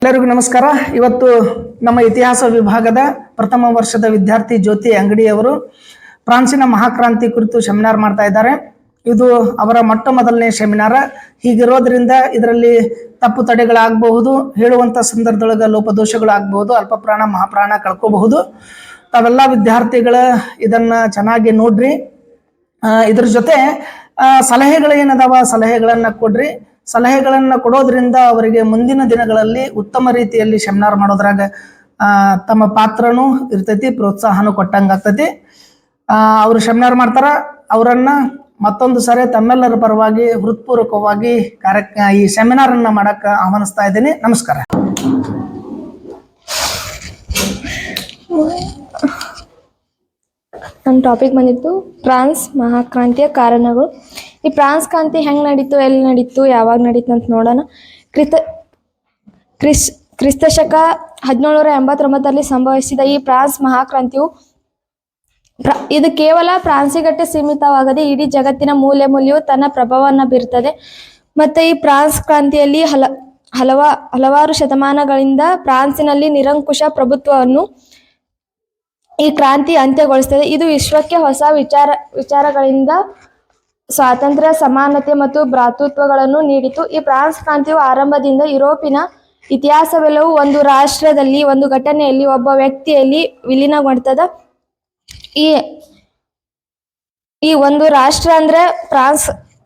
ಎಲ್ಲರಿಗೂ ನಮಸ್ಕಾರ. ಇವತ್ತು ನಮ್ಮ ಇತಿಹಾಸ ವಿಭಾಗದ ಪ್ರಥಮ ವರ್ಷದ ವಿದ್ಯಾರ್ಥಿ ಜ್ಯೋತಿ ಅಂಗಡಿಯವರು ಫ್ರಾನ್ಸಿನ ಮಹಾಕ್ರಾಂತಿ ಕುರಿತು ಸೆಮಿನಾರ್ ಮಾಡ್ತಾ ಇದ್ದಾರೆ. ಇದು ಅವರ ಮೊಟ್ಟ ಮೊದಲನೇ ಸೆಮಿನಾರ್. ಹೀಗಿರೋದ್ರಿಂದ ಇದರಲ್ಲಿ ತಪ್ಪು ತಡೆಗಳಾಗಬಹುದು, ಹೇಳುವಂಥ ಸಂದರ್ಭದೊಳಗೆ ಲೋಪದೋಷಗಳು ಆಗಬಹುದು, ಅಲ್ಪ ಪ್ರಾಣ ಮಹಾಪ್ರಾಣ ಕಳ್ಕೋಬಹುದು. ತಾವೆಲ್ಲ ವಿದ್ಯಾರ್ಥಿಗಳ ಇದನ್ನು ಚೆನ್ನಾಗಿ ನೋಡ್ರಿ. ಇದ್ರ ಜೊತೆ ಸಲಹೆಗಳು ಏನದಾವ ಸಲಹೆಗಳನ್ನು ಕೊಡ್ರಿ. ಸಲಹೆಗಳನ್ನು ಕೊಡೋದ್ರಿಂದ ಅವರಿಗೆ ಮುಂದಿನ ದಿನಗಳಲ್ಲಿ ಉತ್ತಮ ರೀತಿಯಲ್ಲಿ ಸೆಮಿನಾರ್ ಮಾಡೋದ್ರಾಗ ತಮ್ಮ ಪಾತ್ರನೂ ಇರ್ತೈತಿ, ಪ್ರೋತ್ಸಾಹನೂ ಕೊಟ್ಟಂಗೆ ಆಗ್ತೈತಿ. ಅವರು ಸೆಮಿನಾರ್ ಮಾಡ್ತಾರ. ಅವರನ್ನು ಮತ್ತೊಂದು ಸಾರಿ ತಮ್ಮೆಲ್ಲರ ಪರವಾಗಿ ಹೃತ್ಪೂರ್ವಕವಾಗಿ ಈ ಸೆಮಿನಾರನ್ನು ಮಾಡಕ್ಕೆ ಆಹ್ವಾನಿಸ್ತಾ ಇದ್ದೀನಿ. ನಮಸ್ಕಾರ. ನಮ್ಮ ಟಾಪಿಕ್ ಬಂದಿತ್ತು ಫ್ರಾನ್ಸ್ ಮಹಾಕ್ರಾಂತಿಯ ಕಾರಣಗಳು. ಈ ಫ್ರಾನ್ಸ್ ಕ್ರಾಂತಿ ಹೆಂಗೆ ನಡೀತು, ಎಲ್ಲಿ ನಡೀತು, ಯಾವಾಗ ನಡೀತು ಅಂತ ನೋಡೋಣ. ಕ್ರಿಸ್ತಶಕ 1789 ಸಂಭವಿಸಿದ ಈ ಫ್ರಾನ್ಸ್ ಮಹಾಕ್ರಾಂತಿಯು ಇದು ಕೇವಲ ಫ್ರಾನ್ಸಿಗಟ್ಟೆ ಸೀಮಿತವಾಗದೆ ಇಡೀ ಜಗತ್ತಿನ ಮೂಲೆ ಮೂಲೆಯೂ ತನ್ನ ಪ್ರಭಾವವನ್ನು ಬೀರುತ್ತದೆ. ಮತ್ತು ಈ ಫ್ರಾನ್ಸ್ ಕ್ರಾಂತಿಯಲ್ಲಿ ಹಲವಾರು ಶತಮಾನಗಳಿಂದ ಫ್ರಾನ್ಸಿನಲ್ಲಿ ನಿರಂಕುಶ ಪ್ರಭುತ್ವವನ್ನು ಈ ಕ್ರಾಂತಿ ಅಂತ್ಯಗೊಳಿಸುತ್ತದೆ. ಇದು ವಿಶ್ವಕ್ಕೆ ಹೊಸ ವಿಚಾರಗಳಿಂದ ಸ್ವಾತಂತ್ರ್ಯ, ಸಮಾನತೆ ಮತ್ತು ಭ್ರಾತೃತ್ವಗಳನ್ನು ನೀಡಿತು. ಈ ಫ್ರಾನ್ಸ್ ಕ್ರಾಂತಿಯು ಆರಂಭದಿಂದ ಯುರೋಪಿನ ಇತಿಹಾಸವೆಲ್ಲವೂ ಒಂದು ರಾಷ್ಟ್ರದಲ್ಲಿ, ಒಂದು ಘಟನೆಯಲ್ಲಿ, ಒಬ್ಬ ವ್ಯಕ್ತಿಯಲ್ಲಿ ವಿಲೀನಗೊಳ್ತದ. ಈ ಒಂದು ರಾಷ್ಟ್ರ ಅಂದ್ರೆ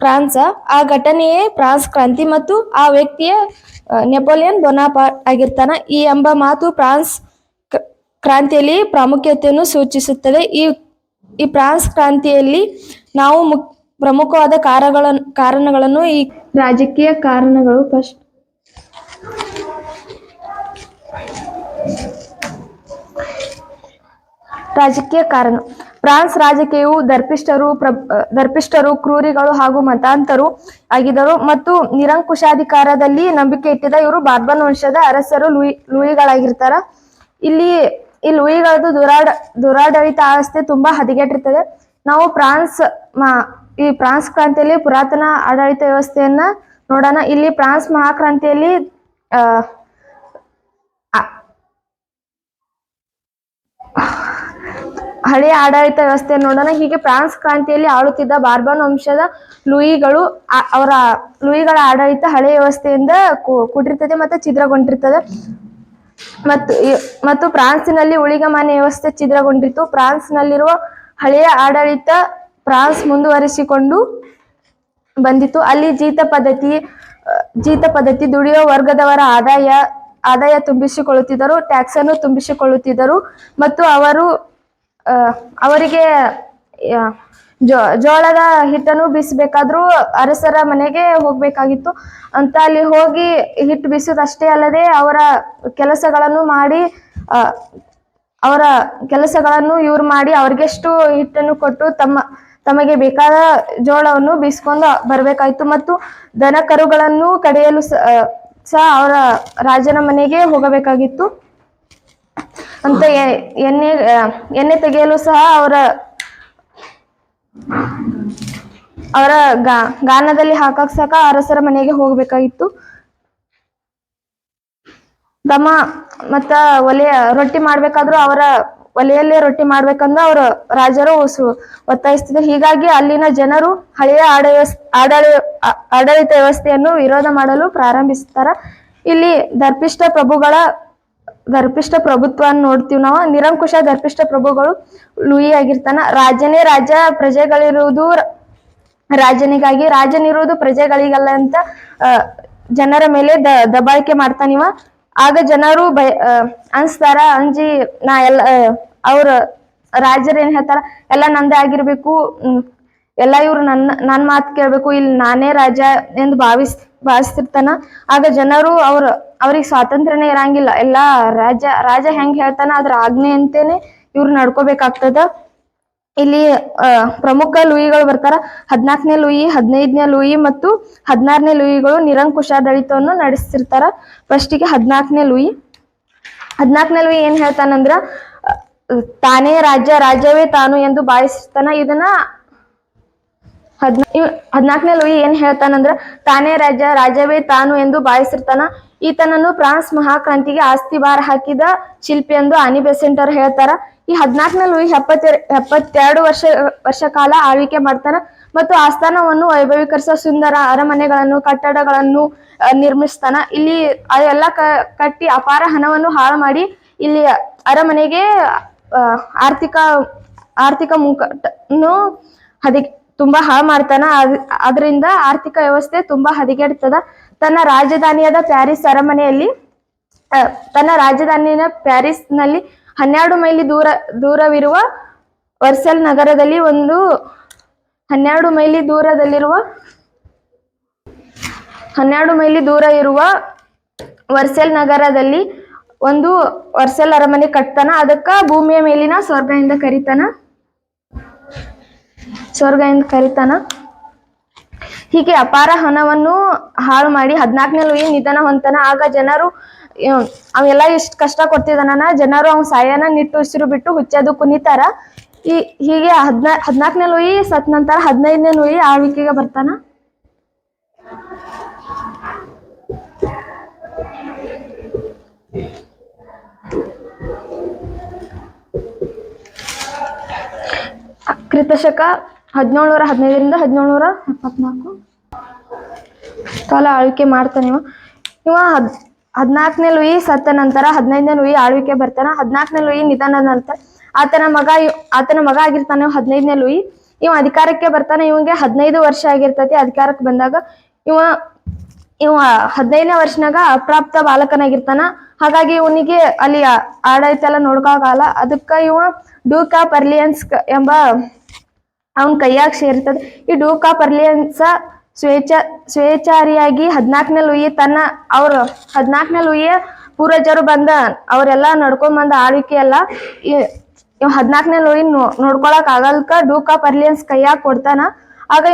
ಫ್ರಾನ್ಸ್, ಆ ಘಟನೆಯೇ ಫ್ರಾನ್ಸ್ ಕ್ರಾಂತಿ ಮತ್ತು ಆ ವ್ಯಕ್ತಿಯೇ ನೆಪೋಲಿಯನ್ ಬೋನಾಪಾರ್ಟ್ ಆಗಿರ್ತಾನ. ಈ ಎಂಬ ಮಾತು ಫ್ರಾನ್ಸ್ ಕ್ರಾಂತಿಯಲ್ಲಿ ಪ್ರಾಮುಖ್ಯತೆಯನ್ನು ಸೂಚಿಸುತ್ತದೆ. ಈ ಫ್ರಾನ್ಸ್ ಕ್ರಾಂತಿಯಲ್ಲಿ ನಾವು ಪ್ರಮುಖವಾದ ಕಾರಣಗಳನ್ನು ಈ ರಾಜಕೀಯ ಕಾರಣಗಳು ರಾಜಕೀಯ ಕಾರಣ. ಫ್ರಾನ್ಸ್ ರಾಜಕೀಯವು ದರ್ಪಿಷ್ಟರು, ಕ್ರೂರಿಗಳು ಹಾಗೂ ಮತಾಂತರು ಆಗಿದ್ದರು ಮತ್ತು ನಿರಂಕುಶಾಧಿಕಾರದಲ್ಲಿ ನಂಬಿಕೆ ಇಟ್ಟಿದ್ದ ಇವರು ಬಾರ್ಬನ್ ವಂಶದ ಅರಸರು ಲೂಯಿಗಳಾಗಿರ್ತಾರ. ಈ ಲೂಯಿಗಳದ್ದು ದುರಾಡಳಿತ ವ್ಯವಸ್ಥೆ ತುಂಬಾ ಹದಗೆಟ್ಟಿರ್ತದೆ. ನಾವು ಈ ಫ್ರಾನ್ಸ್ ಕ್ರಾಂತಿಯಲ್ಲಿ ಪುರಾತನ ಆಡಳಿತ ವ್ಯವಸ್ಥೆಯನ್ನ ನೋಡೋಣ. ಇಲ್ಲಿ ಫ್ರಾನ್ಸ್ ಮಹಾಕ್ರಾಂತಿಯಲ್ಲಿ ಹಳೆಯ ಆಡಳಿತ ವ್ಯವಸ್ಥೆ ನೋಡೋಣ. ಹೀಗೆ ಫ್ರಾನ್ಸ್ ಕ್ರಾಂತಿಯಲ್ಲಿ ಆಳುತ್ತಿದ್ದ ಬಾರ್ಬನ್ ವಂಶದ ಲೂಯಿಗಳ ಆಡಳಿತ ಹಳೆಯ ವ್ಯವಸ್ಥೆಯಿಂದ ಕೂಡಿರ್ತದೆ ಮತ್ತು ಛಿದ್ರಗೊಂಡಿರ್ತದೆ. ಮತ್ತು ಫ್ರಾನ್ಸಿನಲ್ಲಿ ಊಳಿಗಮಾನ್ಯ ವ್ಯವಸ್ಥೆ ಛಿದ್ರಗೊಂಡಿತ್ತು. ಫ್ರಾನ್ಸ್ನಲ್ಲಿರುವ ಹಳೆಯ ಆಡಳಿತ ಫ್ರಾನ್ಸ್ ಮುಂದುವರಿಸಿಕೊಂಡು ಬಂದಿತ್ತು. ಅಲ್ಲಿ ಜೀತ ಪದ್ಧತಿ ದುಡಿಯುವ ವರ್ಗದವರ ಆದಾಯ ತುಂಬಿಸಿಕೊಳ್ಳುತ್ತಿದ್ದರು, ಟ್ಯಾಕ್ಸ್ ಅನ್ನು ತುಂಬಿಸಿಕೊಳ್ಳುತ್ತಿದ್ದರು ಮತ್ತು ಅವರಿಗೆ ಜೋಳದ ಹಿಟ್ಟನ್ನು ಬೀಸಬೇಕಾದ್ರೂ ಅರಸರ ಮನೆಗೆ ಹೋಗ್ಬೇಕಾಗಿತ್ತು. ಅಂತ ಅಲ್ಲಿ ಹೋಗಿ ಹಿಟ್ಟು ಬೀಸೋದಷ್ಟೇ ಅಲ್ಲದೆ ಅವರ ಕೆಲಸಗಳನ್ನು ಇವ್ರು ಮಾಡಿ ಅವ್ರಿಗೆಷ್ಟು ಹಿಟ್ಟನ್ನು ಕೊಟ್ಟು ತಮಗೆ ಬೇಕಾದ ಜೋಳವನ್ನು ಬೀಸ್ಕೊಂಡು ಬರಬೇಕಾಯಿತು. ಮತ್ತು ದನ ಕರುಗಳನ್ನು ಕಡೆಯಲು ಸಹ ಅವರ ರಾಜನ ಮನೆಗೆ ಹೋಗಬೇಕಾಗಿತ್ತು. ಅಂತ ಎಣ್ಣೆ ತೆಗೆಯಲು ಸಹ ಅವರ ಗಾನದಲ್ಲಿ ಹಾಕಕ್ ಸಹ ಅರಸರ ಮನೆಗೆ ಹೋಗಬೇಕಾಗಿತ್ತು. ದಮ ಮತ್ತ ರೊಟ್ಟಿ ಮಾಡ್ಬೇಕಾದ್ರೂ ಅವರ ಒಲೆಯಲ್ಲೇ ರೊಟ್ಟಿ ಮಾಡ್ಬೇಕಂದ್ರೆ ಅವರ ರಾಜರು ಒತ್ತಾಯಿಸ್ತಿದ್ರು. ಹೀಗಾಗಿ ಅಲ್ಲಿನ ಜನರು ಹಳೆಯ ಆಡಳಿತ ವ್ಯವಸ್ಥೆಯನ್ನು ವಿರೋಧ ಮಾಡಲು ಪ್ರಾರಂಭಿಸ್ತಾರ. ಇಲ್ಲಿ ದರ್ಪಿಷ್ಟ ಪ್ರಭುತ್ವ ನೋಡ್ತೀವಿ ನಾವು. ನಿರಂಕುಶ ದರ್ಪಿಷ್ಟ ಪ್ರಭುಗಳು ಲೂಯಿ ಆಗಿರ್ತಾನ. ರಾಜನೇ ರಾಜ, ಪ್ರಜೆಗಳಿರುವುದು ರಾಜನಿಗಾಗಿ, ರಾಜನಿರುವುದು ಪ್ರಜೆಗಳಿಗಲ್ಲ ಅಂತ ಜನರ ಮೇಲೆ ದಬ್ಬಾಳಿಕೆ ಮಾಡ್ತಾನಿವ. ಆಗ ಜನರು ಅನ್ಸ್ತಾರ, ಅಂಜಿ ಅವ್ರ ರಾಜರು ಏನ್ ಹೇಳ್ತಾರ, ಎಲ್ಲ ನಂದೇ ಆಗಿರ್ಬೇಕು, ಎಲ್ಲ ಇವ್ರು ನನ್ನ ಮಾತು ಕೇಳ್ಬೇಕು, ಇಲ್ಲಿ ನಾನೇ ರಾಜ ಎಂದು ಭಾವಿಸ್ತಿರ್ತಾನ. ಆಗ ಜನರು ಅವ್ರಿಗೆ ಸ್ವಾತಂತ್ರ್ಯನೇ ಇರಂಗಿಲ್ಲ. ಎಲ್ಲ ರಾಜ ಹೆಂಗ್ ಹೇಳ್ತಾನ ಅದ್ರ ಆಜ್ಞೆ ಅಂತೇನೆ ಇವ್ರು ನಡ್ಕೋಬೇಕಾಗ್ತದ. ಇಲ್ಲಿ ಪ್ರಮುಖ ಲೂಯಿಗಳು ಬರ್ತಾರ. 14ನೇ ಲೂಯಿ, 15ನೇ ಲೂಯಿ ಮತ್ತು 16ನೇ ಲೂಯಿಗಳು ನಿರಂಕುಶಾಡಳಿತವನ್ನು ನಡೆಸ್ತಿರ್ತಾರ. ಫಸ್ಟಿಗೆ 14ನೇ ಲೂಯಿ ಏನ್ ಹೇಳ್ತಾನಂದ್ರ, ತಾನೇ ರಾಜ್ಯವೇ ತಾನು ಎಂದು ಭಾವಿಸಿರ್ತಾನ. ಇದನ್ನ 14ನೇ ಲೂಯಿ ಏನ್ ಹೇಳ್ತಾನಂದ್ರ, ತಾನೇ ರಾಜ್ಯವೇ ತಾನು ಎಂದು ಭಾವಿಸಿರ್ತಾನ. ಈತನನ್ನು ಫ್ರಾನ್ಸ್ ಮಹಾಕ್ರಾಂತಿಗೆ ಆಸ್ತಿ ಭಾರ ಹಾಕಿದ ಶಿಲ್ಪಿ ಎಂದು ಆನಿ ಬೆಸೆಂಟ್ ಅವರು ಹೇಳ್ತಾರ. ಈ 14ನೇ ಲೂಯಿ 72 ವರ್ಷ ಕಾಲ ಆಳ್ವಿಕೆ ಮಾಡ್ತಾನ ಮತ್ತು ಆಸ್ಥಾನವನ್ನು ವೈಭವೀಕರಿಸುವ ಸುಂದರ ಅರಮನೆಗಳನ್ನು ಕಟ್ಟಡಗಳನ್ನು ನಿರ್ಮಿಸ್ತಾನ. ಇಲ್ಲಿ ಅದೆಲ್ಲ ಕಟ್ಟಿ ಅಪಾರ ಹಣವನ್ನು ಹಾಳು ಮಾಡಿ ಇಲ್ಲಿ ಅರಮನೆಗೆ ಆರ್ಥಿಕ ಮುಖವನ್ನು ತುಂಬಾ ಹಾಳು ಮಾಡ್ತಾನ. ಅದರಿಂದ ಆರ್ಥಿಕ ವ್ಯವಸ್ಥೆ ತುಂಬಾ ಹದಗೆಡ್ತದ. ತನ್ನ ರಾಜಧಾನಿಯಾದ ಪ್ಯಾರಿಸ್ ನಲ್ಲಿ 12 ಮೈಲಿ ದೂರವಿರುವ ವರ್ಸೆಲ್ ನಗರದಲ್ಲಿ 12 ಮೈಲಿ ದೂರ ಇರುವ ವರ್ಸೆಲ್ ನಗರದಲ್ಲಿ ಒಂದು ವರ್ಸೆಲ್ ಅರಮನೆ ಕಟ್ತಾನ. ಅದಕ್ಕ ಭೂಮಿಯ ಮೇಲಿನ ಸ್ವರ್ಗ ಎಂದು ಕರೀತಾನ. ಹೀಗೆ ಅಪಾರ ಹಣವನ್ನು ಹಾಳು ಮಾಡಿ 14ನೇ ಲೂಯಿ ನಿಧನ ಹೊಂತಾನ. ಆಗ ಜನರು ಅವೆಲ್ಲ ಇಷ್ಟು ಕಷ್ಟ ಕೊಡ್ತಿದ್ದಾನ, ಜನರು ಅವ್ನ ಸಾಯನ ನಿಟ್ಟು ಉಸಿರು ಬಿಟ್ಟು ಹುಚ್ಚದು ಕುಣಿತಾರ. ಹೀಗೆ 14ನೇ ಲೂಯಿ ಸತ್ ನಂತರ 15ನೇ ಲೂಯಿ ಆಳ್ವಿಕೆಗೆ ಬರ್ತಾನ. ಕ್ರಿಸ್ತಶಕ 1715 1774 ಕಾಲ ಆಳ್ವಿಕೆ ಮಾಡ್ತಾನೆ ಇವ. 14ನೇ ಲೂಯಿ ಸತ್ತ ನಂತರ 15ನೇ ಲೂಯಿ ಆಳ್ವಿಕೆ ಬರ್ತಾನ. 14ನೇ ಲೂಯಿ ನಿಧನದ ನಂತರ ಆತನ ಮಗ ಆಗಿರ್ತಾನೆ 15ನೇ ಲೂಯಿ. ಇವ ಅಧಿಕಾರಕ್ಕೆ ಬರ್ತಾನೆ. ಇವಂಗೆ 15 ವರ್ಷ ಆಗಿರ್ತೈತಿ. ಅಧಿಕಾರಕ್ಕೆ ಬಂದಾಗ ಇವ 15ನೇ ವರ್ಷನಾಗ ಅಪ್ರಾಪ್ತ ಬಾಲಕನಾಗಿರ್ತಾನ. ಹಾಗಾಗಿ ಇವನಿಗೆ ಅಲ್ಲಿ ಆಡಳಿತ ಎಲ್ಲ ನೋಡ್ಕೋಕಾಗಲ್ಲ. ಅದಕ್ಕ ಇವ ಡ್ಯೂಕ್ ಆಫ್ ಅರ್ಲಿಯನ್ಸ್ ಎಂಬ ಅವನ ಕೈಯಾಗ ಸೇರ್ತದೆ. ಈ ಡ್ಯೂಕ್ ಆಫ್ ಅರ್ಲಿಯನ್ಸ್ ಸ್ವೇಚ್ಛಾರಿಯಾಗಿ 14ನೇ ಲೂಯಿ 14ನೇ ಲೂಯಿಯ ಪೂರ್ವಜರು ಬಂದ ಅವರೆಲ್ಲ ನಡ್ಕೊಂಡ್ ಬಂದ ಆಳ್ವಿಕೆ ಎಲ್ಲ 14ನೇ ಲೂಯಿ ನೋಡ್ಕೊಳಕ್ ಆಗಲ್ಕ ಡ್ಯೂಕ್ ಆಫ್ ಅರ್ಲಿಯನ್ಸ್ ಕೈಯಾಗ ಕೊಡ್ತಾನ. ಆಗ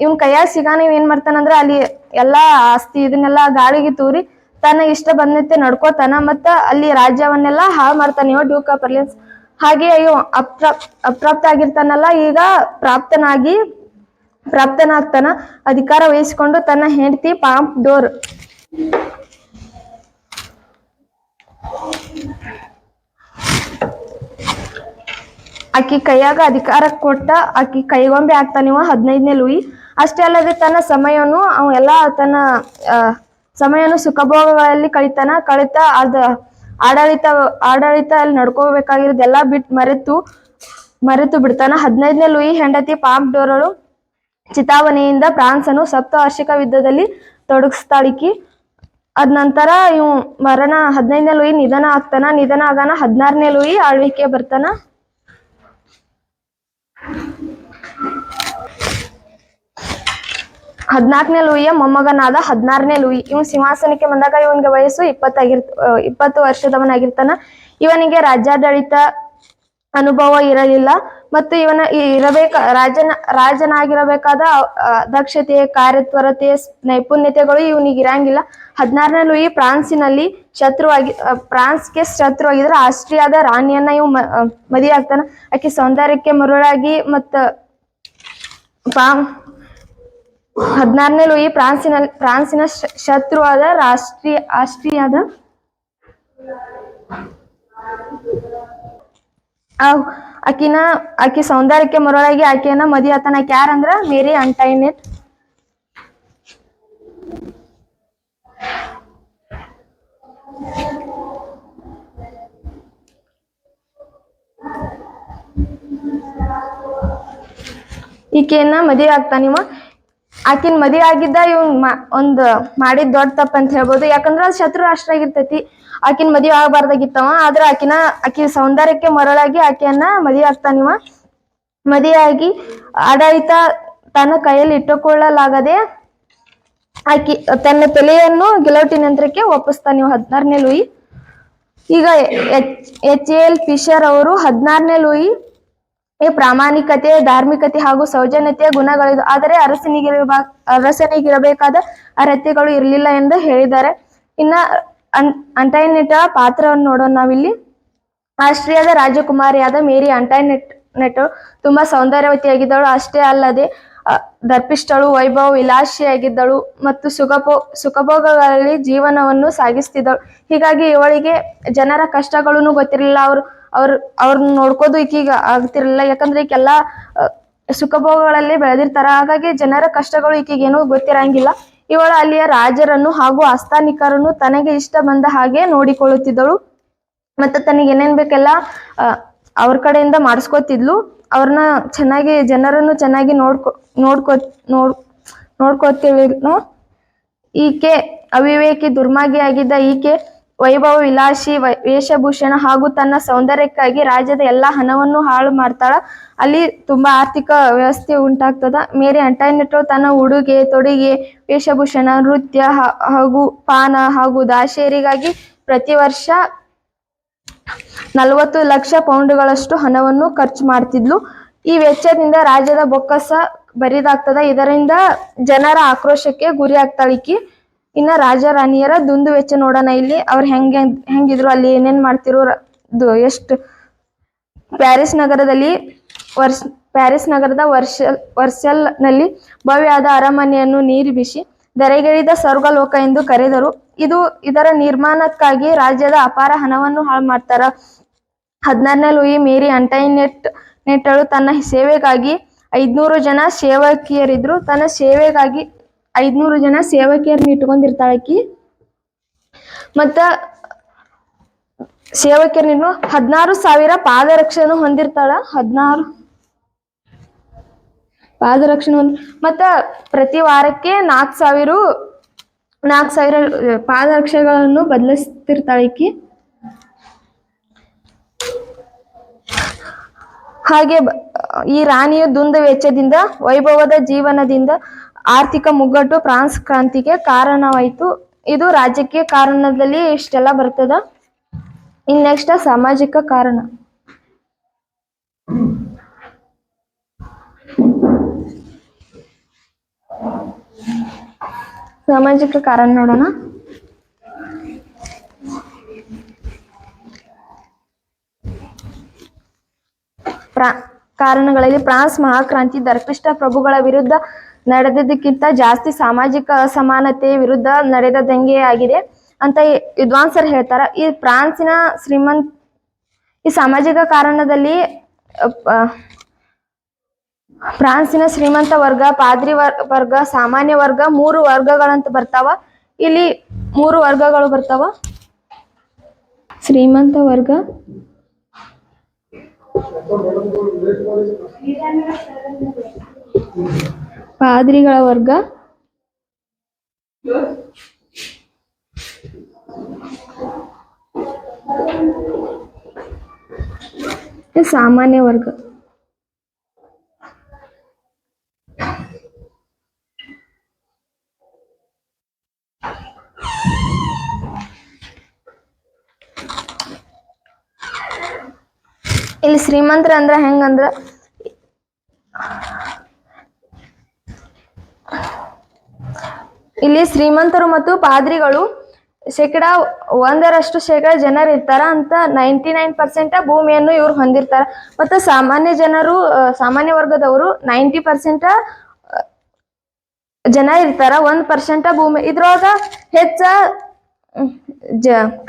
ಇವನ್ ಕೈಯಾಗ ಸಿಗಾನ ಇವ್ ಏನ್ ಮಾಡ್ತಾನಂದ್ರ ಅಲ್ಲಿ ಎಲ್ಲಾ ಆಸ್ತಿ ಇದನ್ನೆಲ್ಲಾ ಗಾಳಿಗೆ ತೂರಿ ತನ್ನ ಇಷ್ಟ ಬಂದಂತೆ ನಡ್ಕೋತಾನ. ಮತ್ತ ಅಲ್ಲಿ ರಾಜ್ಯವನ್ನೆಲ್ಲ ಹಾಳು ಮಾಡ್ತಾನ ಇವ ಡ್ಯೂಕ್ ಆಫ್ ಅರ್ಲಿಯನ್ಸ್. ಹಾಗೆ ಇವ ಅಪ್ರಾಪ್ತ ಆಗಿರ್ತಾನಲ್ಲ, ಈಗ ಪ್ರಾಪ್ತನಾಗ್ತಾನ. ಅಧಿಕಾರ ವಹಿಸಿಕೊಂಡು ತನ್ನ ಹೆಂಡತಿ ಪಾಂಪ್ ಡೋರ್ ಆಕಿ ಕೈಯಾಗ ಅಧಿಕಾರ ಕೊಟ್ಟ ಆಕಿ ಕೈಗೊಂಬೆ ಆಗ್ತಾನೆ ಇವ 15ನೇ ಲೂಯಿ. ಅಷ್ಟೇ ಅಲ್ಲದೆ ತನ್ನ ಸಮಯವನ್ನು ಸುಖಭೋಗಗಳಲ್ಲಿ ಕಳಿತ ಆಡಳಿತ ಅಲ್ಲಿ ನಡ್ಕೋಬೇಕಾಗಿರೋದೆಲ್ಲ ಮರೆತು ಬಿಡ್ತಾನ. 15ನೇ ಲೂಯಿ ಹೆಂಡತಿ ಪಾಂಪ್ ಡೋರಳು ಚಿತಾವಣೆಯಿಂದ ಫ್ರಾನ್ಸನ್ನು ಸಪ್ತವಾರ್ಷಿಕ ಯುದ್ಧದಲ್ಲಿ ತೊಡಗಿಸ್ತಾಳಿಕಿ. ಅದ್ ನಂತರ 15ನೇ ಲೂಯಿ ನಿಧನ ಆಗಾನ 16ನೇ ಲೂಯಿ ಆಳ್ವಿಕೆ ಬರ್ತಾನ. 14ನೇ ಲೂಯಿಯ ಮೊಮ್ಮಗನಾದ 16ನೇ ಲೂಯಿ. ಇವನ್ ಸಿಂಹಾಸನಕ್ಕೆ ಬಂದಾಗ ಇವನಿಗೆ ವಯಸ್ಸು 20 ವರ್ಷದವನಾಗಿರ್ತಾನ. ಇವನಿಗೆ ರಾಜ್ಯಾಡಳಿತ ಅನುಭವ ಇರಲಿಲ್ಲ ಮತ್ತು ರಾಜನಾಗಿರಬೇಕಾದ ದಕ್ಷತೆ, ಕಾರ್ಯತ್ವರತೆ, ನೈಪುಣ್ಯತೆಗಳು ಇವನಿಗೆ ಇರಂಗಿಲ್ಲ. 16ನೇ ಲೂಯಿ ಫ್ರಾನ್ಸ್ಗೆ ಶತ್ರುವಾಗಿದ್ರೆ ಆಸ್ಟ್ರಿಯಾದ ರಾಣಿಯನ್ನ ಇವ್ ಮದುವೆ ಆಗ್ತಾನ. ಆಕೆ ಸೌಂದರ್ಯಕ್ಕೆ ಮರುಳಾಗಿ ಮತ್ತ 16ನೇ ಲೂಯಿ ಫ್ರಾನ್ಸಿನ ಶತ್ರುವಾದ ಆಸ್ಟ್ರಿಯಾದ ಆಕಿ ಸೌಂದರ್ಯಕ್ಕೆ ಮರುಳಾಗಿ ಆಕೆಯನ್ನ ಮದುವೆ ಆಗ್ತಾನ. ಆಕೆ ಯಾರಂದ್ರ ಮೇರಿ ಅಂಟೈನೆಟ್. ಈಕೆಯನ್ನ ಮದುವೆ ಆಗ್ತಾನಿವ. ಆಕಿನ ಮದುವೆ ಆಗಿದ್ದ ಇವ್ ಒಂದ್ ಮಾಡಿದ್ ದೊಡ್ಡ ತಪ್ಪ ಅಂತ ಹೇಳ್ಬೋದು. ಯಾಕಂದ್ರ ಅದು ಶತ್ರು ರಾಷ್ಟ್ರ ಆಗಿರ್ತೈತಿ. ಆಕಿನ ಮದುವೆ ಆಗಬಾರ್ದಾಗಿತ್ತವ. ಆದ್ರ ಆಕಿ ಸೌಂದರ್ಯಕ್ಕೆ ಮರಳಾಗಿ ಆಕೆಯನ್ನ ಮದುವೆ ಆಗ್ತಾನಿವ. ಮದುವೆಯಾಗಿ ಆಡಳಿತ ತನ್ನ ಕೈಯಲ್ಲಿ ಇಟ್ಟುಕೊಳ್ಳಲಾಗದೆ ಆಕಿ ತನ್ನ ತಲೆಯನ್ನು ಗಿಲೋಟಿನಂತ್ರಕ್ಕೆ ಒಪ್ಪಿಸ್ತಾನಿವ 16ನೇ ಲೂಯಿ. ಈಗ H.L. ಫಿಶರ್ ಅವರು 16ನೇ ಲೂಯಿ ಪ್ರಾಮಾಣಿಕತೆ, ಧಾರ್ಮಿಕತೆ ಹಾಗೂ ಸೌಜನ್ಯತೆಯ ಗುಣಗಳಿದು, ಆದರೆ ಅರಸನಿಗಿರಬೇಕಾದ ಅರ್ಹತೆಗಳು ಇರಲಿಲ್ಲ ಎಂದು ಹೇಳಿದ್ದಾರೆ. ಇನ್ನ ಅಂಟೈನೆಟ್ ಪಾತ್ರವನ್ನು ನೋಡೋಣ ನಾವಿಲ್ಲಿ. ಆಸ್ಟ್ರಿಯಾದ ರಾಜಕುಮಾರಿಯಾದ ಮೇರಿ ಅಂಟೈನೆಟ್ ತುಂಬಾ ಸೌಂದರ್ಯವತಿಯಾಗಿದ್ದಳು. ಅಷ್ಟೇ ಅಲ್ಲದೆ ದರ್ಪಿಷ್ಟಳು, ವೈಭವ ವಿಲಾಸಿಯಾಗಿದ್ದಳು ಮತ್ತು ಸುಖಭೋಗಗಳಲ್ಲಿ ಜೀವನವನ್ನು ಸಾಗಿಸ್ತಿದ್ದಳು. ಹೀಗಾಗಿ ಇವಳಿಗೆ ಜನರ ಕಷ್ಟಗಳನ್ನು ಗೊತ್ತಿರಲಿಲ್ಲ. ಅವ್ರನ್ನ ನೋಡ್ಕೋದು ಈಕೀಗ ಆಗ್ತಿರ್ಲಿಲ್ಲ. ಯಾಕಂದ್ರೆ ಈಕೆಲ್ಲ ಸುಖಭೋಗಗಳಲ್ಲಿ ಬೆಳೆದಿರ್ತಾರ. ಹಾಗಾಗಿ ಜನರ ಕಷ್ಟಗಳು ಈಕೆಗೇನು ಗೊತ್ತಿರಂಗಿಲ್ಲ. ಇವಳು ಅಲ್ಲಿಯ ರಾಜರನ್ನು ಹಾಗೂ ಆಸ್ಥಾನಿಕರನ್ನು ತನಗೆ ಇಷ್ಟ ಬಂದ ಹಾಗೆ ನೋಡಿಕೊಳ್ಳುತ್ತಿದ್ದಳು. ಮತ್ತೆ ತನಗೆ ಏನೇನ್ ಬೇಕೆಲ್ಲ ಅವ್ರ ಕಡೆಯಿಂದ ಮಾಡಿಸ್ಕೊತಿದ್ಲು. ಅವ್ರನ್ನ ಚೆನ್ನಾಗಿ, ಜನರನ್ನು ಚೆನ್ನಾಗಿ ನೋಡ್ಕೋತಿದ್ಲು. ಈಕೆ ಅವಿವೇಕಿ, ದುರ್ಮಾರ್ಗಿಯಾಗಿದ್ದ ಈಕೆ ವೈಭವ ವಿಲಾಸಿ ವೇಷಭೂಷಣ ಹಾಗೂ ತನ್ನ ಸೌಂದರ್ಯಕ್ಕಾಗಿ ರಾಜ್ಯದ ಎಲ್ಲಾ ಹಣವನ್ನು ಹಾಳು ಮಾಡ್ತಾಳ. ಅಲ್ಲಿ ತುಂಬಾ ಆರ್ಥಿಕ ವ್ಯವಸ್ಥೆ ಉಂಟಾಗ್ತದ. ಮೇರಿ ಅಂಟೈನೆಟ್ಟು ತನ್ನ ಉಡುಗೆ ತೊಡುಗೆ, ವೇಷಭೂಷಣ, ನೃತ್ಯ ಹಾಗೂ ಪಾನ ಹಾಗೂ ದಾಸಿಯರಿಗಾಗಿ ಪ್ರತಿ ವರ್ಷ 40 ಲಕ್ಷ ಪೌಂಡುಗಳಷ್ಟು ಹಣವನ್ನು ಖರ್ಚು ಮಾಡ್ತಿದ್ಲು. ಈ ವೆಚ್ಚದಿಂದ ರಾಜ್ಯದ ಬೊಕ್ಕಸ ಬರಿದಾಗ್ತದ. ಇದರಿಂದ ಜನರ ಆಕ್ರೋಶಕ್ಕೆ ಗುರಿ ಆಗ್ತಾಳಿಕಿ. ಇನ್ನ ರಾಜ ರಾಣಿಯರ ದುಂದು ವೆಚ್ಚ ನೋಡೋಣ. ಇಲ್ಲಿ ಅವ್ರು ಹೆಂಗಿದ್ರು, ಅಲ್ಲಿ ಏನೇನ್ ಮಾಡ್ತಿರೋ, ಎಷ್ಟು ಪ್ಯಾರಿಸ್ ನಗರದ ವರ್ಸೆಲ್ ನಲ್ಲಿ ಭವ್ಯವಾದ ಅರಮನೆಯನ್ನು ನಿರ್ಮಿಸಿ ಧರೆಗಿಳಿದ ಸ್ವರ್ಗಲೋಕ ಎಂದು ಕರೆದರು. ಇದರ ನಿರ್ಮಾಣಕ್ಕಾಗಿ ರಾಜ್ಯದ ಅಪಾರ ಹಣವನ್ನು ಹಾಳು ಮಾಡ್ತಾರ. 16ನೇ ಲೂಯಿ ಮೇರಿ ಅಂಟೈನೆಟ್ಟಳು ತನ್ನ ಸೇವೆಗಾಗಿ 500 ಜನ ಸೇವಕಿಯರಿದ್ರು. ತನ್ನ ಸೇವೆಗಾಗಿ 500 ಜನ ಸೇವಕಿಯರನ್ನ ಇಟ್ಕೊಂಡಿರ್ತಾಳಕಿ. ಮತ್ತ ಸೇವಕಿಯರನ್ನು 16,000 ಪಾದರಕ್ಷೆಯನ್ನು ಹೊಂದಿರ್ತಾಳ. 16 ಪಾದರಕ್ಷೆ ಮತ್ತ ಪ್ರತಿ ವಾರಕ್ಕೆ 4,000 ಪಾದರಕ್ಷೆಗಳನ್ನು ಬದಲಿಸ್ತಿರ್ತಾಳಕಿ. ಹಾಗೆ ಈ ರಾಣಿಯ ದುಂದು ವೆಚ್ಚದಿಂದ, ವೈಭವದ ಜೀವನದಿಂದ ಆರ್ಥಿಕ ಮುಗ್ಗಟ್ಟು ಫ್ರಾನ್ಸ್ ಕ್ರಾಂತಿಗೆ ಕಾರಣವಾಯಿತು. ಇದು ರಾಜಕೀಯ ಕಾರಣದಲ್ಲಿ ಇಷ್ಟೆಲ್ಲ ಬರ್ತದ. ಇನ್ ನೆಕ್ಸ್ಟ್ ಸಾಮಾಜಿಕ ಕಾರಣ. ಸಾಮಾಜಿಕ ಕಾರಣ ನೋಡೋಣ. ಕಾರಣಗಳಲ್ಲಿ ಫ್ರಾನ್ಸ್ ಮಹಾಕ್ರಾಂತಿ ದರ್ಪಿಷ್ಟ ಪ್ರಭುಗಳ ವಿರುದ್ಧ ನಡೆದದಕ್ಕಿಂತ ಜಾಸ್ತಿ ಸಾಮಾಜಿಕ ಅಸಮಾನತೆಯ ವಿರುದ್ಧ ನಡೆದ ದಂಗೆ ಆಗಿದೆ ಅಂತ ವಿದ್ವಾಂಸರು ಹೇಳ್ತಾರ. ಈ ಫ್ರಾನ್ಸಿನ ಈ ಸಾಮಾಜಿಕ ಕಾರಣದಲ್ಲಿ ಫ್ರಾನ್ಸಿನ ಶ್ರೀಮಂತ ವರ್ಗ, ಪಾದ್ರಿ ವರ್ಗ, ಸಾಮಾನ್ಯ ವರ್ಗ, 3 ವರ್ಗಗಳಂತ ಬರ್ತಾವ. ಇಲ್ಲಿ 3 ವರ್ಗಗಳು ಬರ್ತಾವ. ಶ್ರೀಮಂತ ವರ್ಗ, ಪಾದ್ರಿಗಳ ವರ್ಗ, ಸಾಮಾನ್ಯ ವರ್ಗ. ಇಲ್ಲಿ ಶ್ರೀಮಂತರ ಅಂದ್ರ ಹೆಂಗಂದ್ರ, ಇಲ್ಲಿ ಶ್ರೀಮಂತರು ಮತ್ತು ಪಾದ್ರಿಗಳು 1% ಜನರು ಇರ್ತಾರ ಅಂತ. 99% ಭೂಮಿಯನ್ನು ಇವ್ರು ಹೊಂದಿರ್ತಾರ. ಮತ್ತು ಸಾಮಾನ್ಯ ವರ್ಗದವರು 90% ಜನ ಇರ್ತಾರ. 1% ಭೂಮಿ. ಇದ್ರೊಳಗ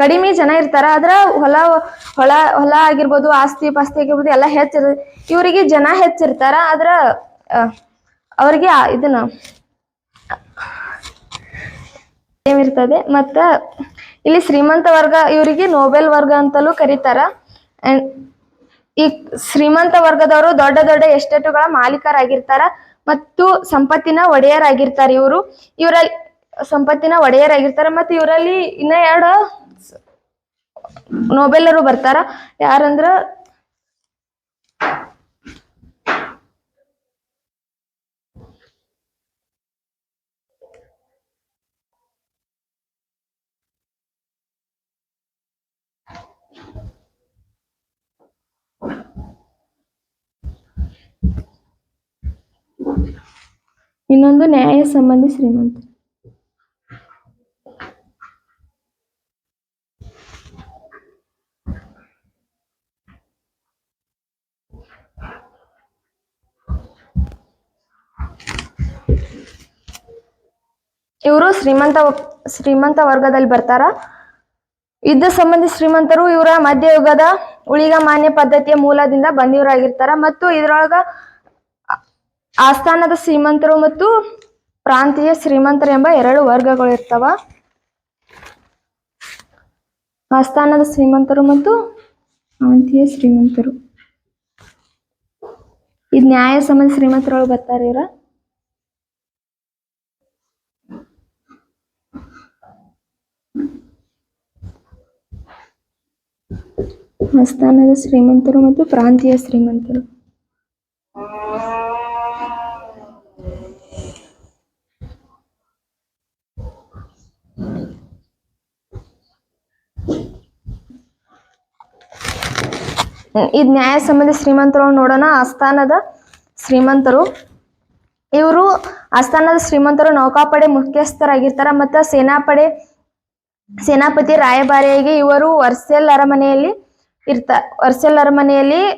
ಕಡಿಮೆ ಜನ ಇರ್ತಾರ. ಆದ್ರ ಹೊಲ ಆಗಿರ್ಬೋದು, ಆಸ್ತಿ ಪಾಸ್ತಿ ಆಗಿರ್ಬೋದು ಎಲ್ಲ ಹೆಚ್ಚಿರ್ತದೆ. ಇವರಿಗೆ ಜನ ಹೆಚ್ಚಿರ್ತಾರ. ಆದ್ರ ಅವ್ರಿಗೆ ಇದನ್ನ ಇರ್ತದೆ. ಮತ್ತ ಇಲ್ಲಿ ಶ್ರೀಮಂತ ವರ್ಗ, ಇವರಿಗೆ ನೋಬೆಲ್ ವರ್ಗ ಅಂತಲೂ ಕರೀತಾರ. ಈ ಶ್ರೀಮಂತ ವರ್ಗದವರು ದೊಡ್ಡ ದೊಡ್ಡ ಎಸ್ಟೇಟುಗಳ ಮಾಲೀಕರಾಗಿರ್ತಾರ ಮತ್ತು ಸಂಪತ್ತಿನ ಒಡೆಯರಾಗಿರ್ತಾರೆ. ಇವರಲ್ಲಿ ಸಂಪತ್ತಿನ ಒಡೆಯರಾಗಿರ್ತಾರೆ. ಮತ್ತು ಇವರಲ್ಲಿ ಇನ್ನ 2 ನೋಬೆಲರು ಬರ್ತಾರ. ಯಾರಂದ್ರ ಇನ್ನೊಂದು ನ್ಯಾಯ ಸಂಬಂಧಿ ಶ್ರೀಮಂತ. ಇವರು ಶ್ರೀಮಂತ ವರ್ಗದಲ್ಲಿ ಬರ್ತಾರ. ಯುದ್ಧ ಸಂಬಂಧಿ ಶ್ರೀಮಂತರು ಇವರ ಮಧ್ಯಯುಗದ ಉಳಿಗಮಾನ್ಯ ಪದ್ಧತಿಯ ಮೂಲದಿಂದ ಬಂದಿವರಾಗಿರ್ತಾರ. ಮತ್ತು ಇದ್ರೊಳಗ ಆಸ್ಥಾನದ ಶ್ರೀಮಂತರು ಮತ್ತು ಪ್ರಾಂತೀಯ ಶ್ರೀಮಂತರು ಎಂಬ 2 ವರ್ಗಗಳು ಇರ್ತಾವ. ಆಸ್ಥಾನದ ಶ್ರೀಮಂತರು ಮತ್ತು ಪ್ರಾಂತೀಯ ಶ್ರೀಮಂತರು. ಇದು ನ್ಯಾಯ ಸಂಬಂಧಿ ಶ್ರೀಮಂತರೊಳಗೆ ಬರ್ತಾರೆ ಇವ್ರ. ಆಸ್ಥಾನದ ಶ್ರೀಮಂತರು ಮತ್ತು ಪ್ರಾಂತೀಯ ಶ್ರೀಮಂತರು. ಇದು ನ್ಯಾಯ ಸಂಬಂಧಿ ಶ್ರೀಮಂತರು ನೋಡೋಣ. ಆಸ್ಥಾನದ ಶ್ರೀಮಂತರು ಇವರು ಆಸ್ಥಾನದ ಶ್ರೀಮಂತರು ನೌಕಾಪಡೆ ಮುಖ್ಯಸ್ಥರಾಗಿರ್ತಾರ. ಮತ್ತು ಸೇನಾಪತಿ ರಾಯಭಾರಿಯಾಗಿ ಇವರು ವರ್ಸೆಲ್ ಅರಮನೆಯಲ್ಲಿ